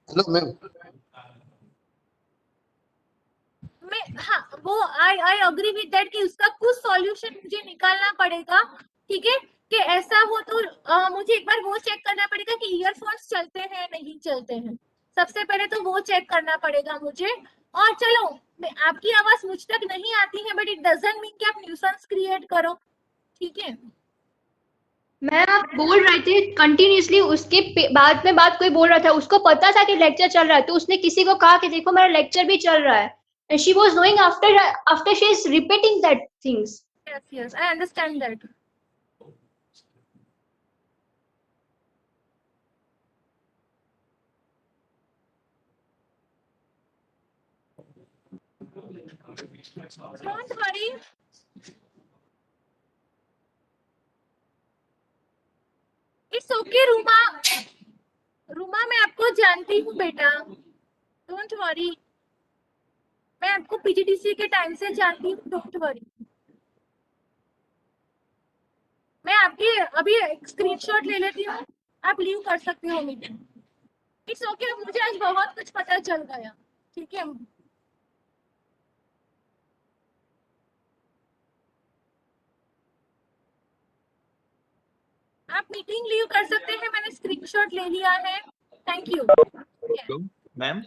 हेलो मैम, मैं हाँ, वो आई अग्री विद दैट कि उसका कुछ सॉल्यूशन मुझे निकालना पड़ेगा, ठीक है। कि ऐसा हो तो मुझे एक बार वो चेक करना पड़ेगा कि ईयरफोन्स चलते हैं नहीं चलते हैं। सबसे पहले तो वो चेक करना पड़ेगा मुझे। और चलो, आपकी आवाज मुझ तक नहीं आती है, बट इट डजंट मीन कि आप न्यूसेंस क्रिएट करो, ठीक है। मैम आप बोल रहे थे कंटिन्यूअसली, उसके बाद में बात कोई बोल रहा था, उसको पता था कि लेक्चर चल रहा है, तो उसने किसी को कहा कि देखो मेरा लेक्चर भी चल रहा है, and she was knowing after she is repeating that things. Yes, I understand that. Don't worry. It's okay, Ruma. Ruma, मैं आपको जानती हूँ बेटा, डोंट वरी। मैं आपको पीजीडीसी के टाइम से जानती हूँ, डोंट वरी। मैं आपकी अभी स्क्रीनशॉट ले लेती हूँ, आप लीव कर सकते हो मीटिंग। इट्स ओके, मुझे आज बहुत कुछ पता चल गया, ठीक है। आप मीटिंग लीव कर सकते हैं, मैंने स्क्रीनशॉट ले लिया है। Thank you. मैम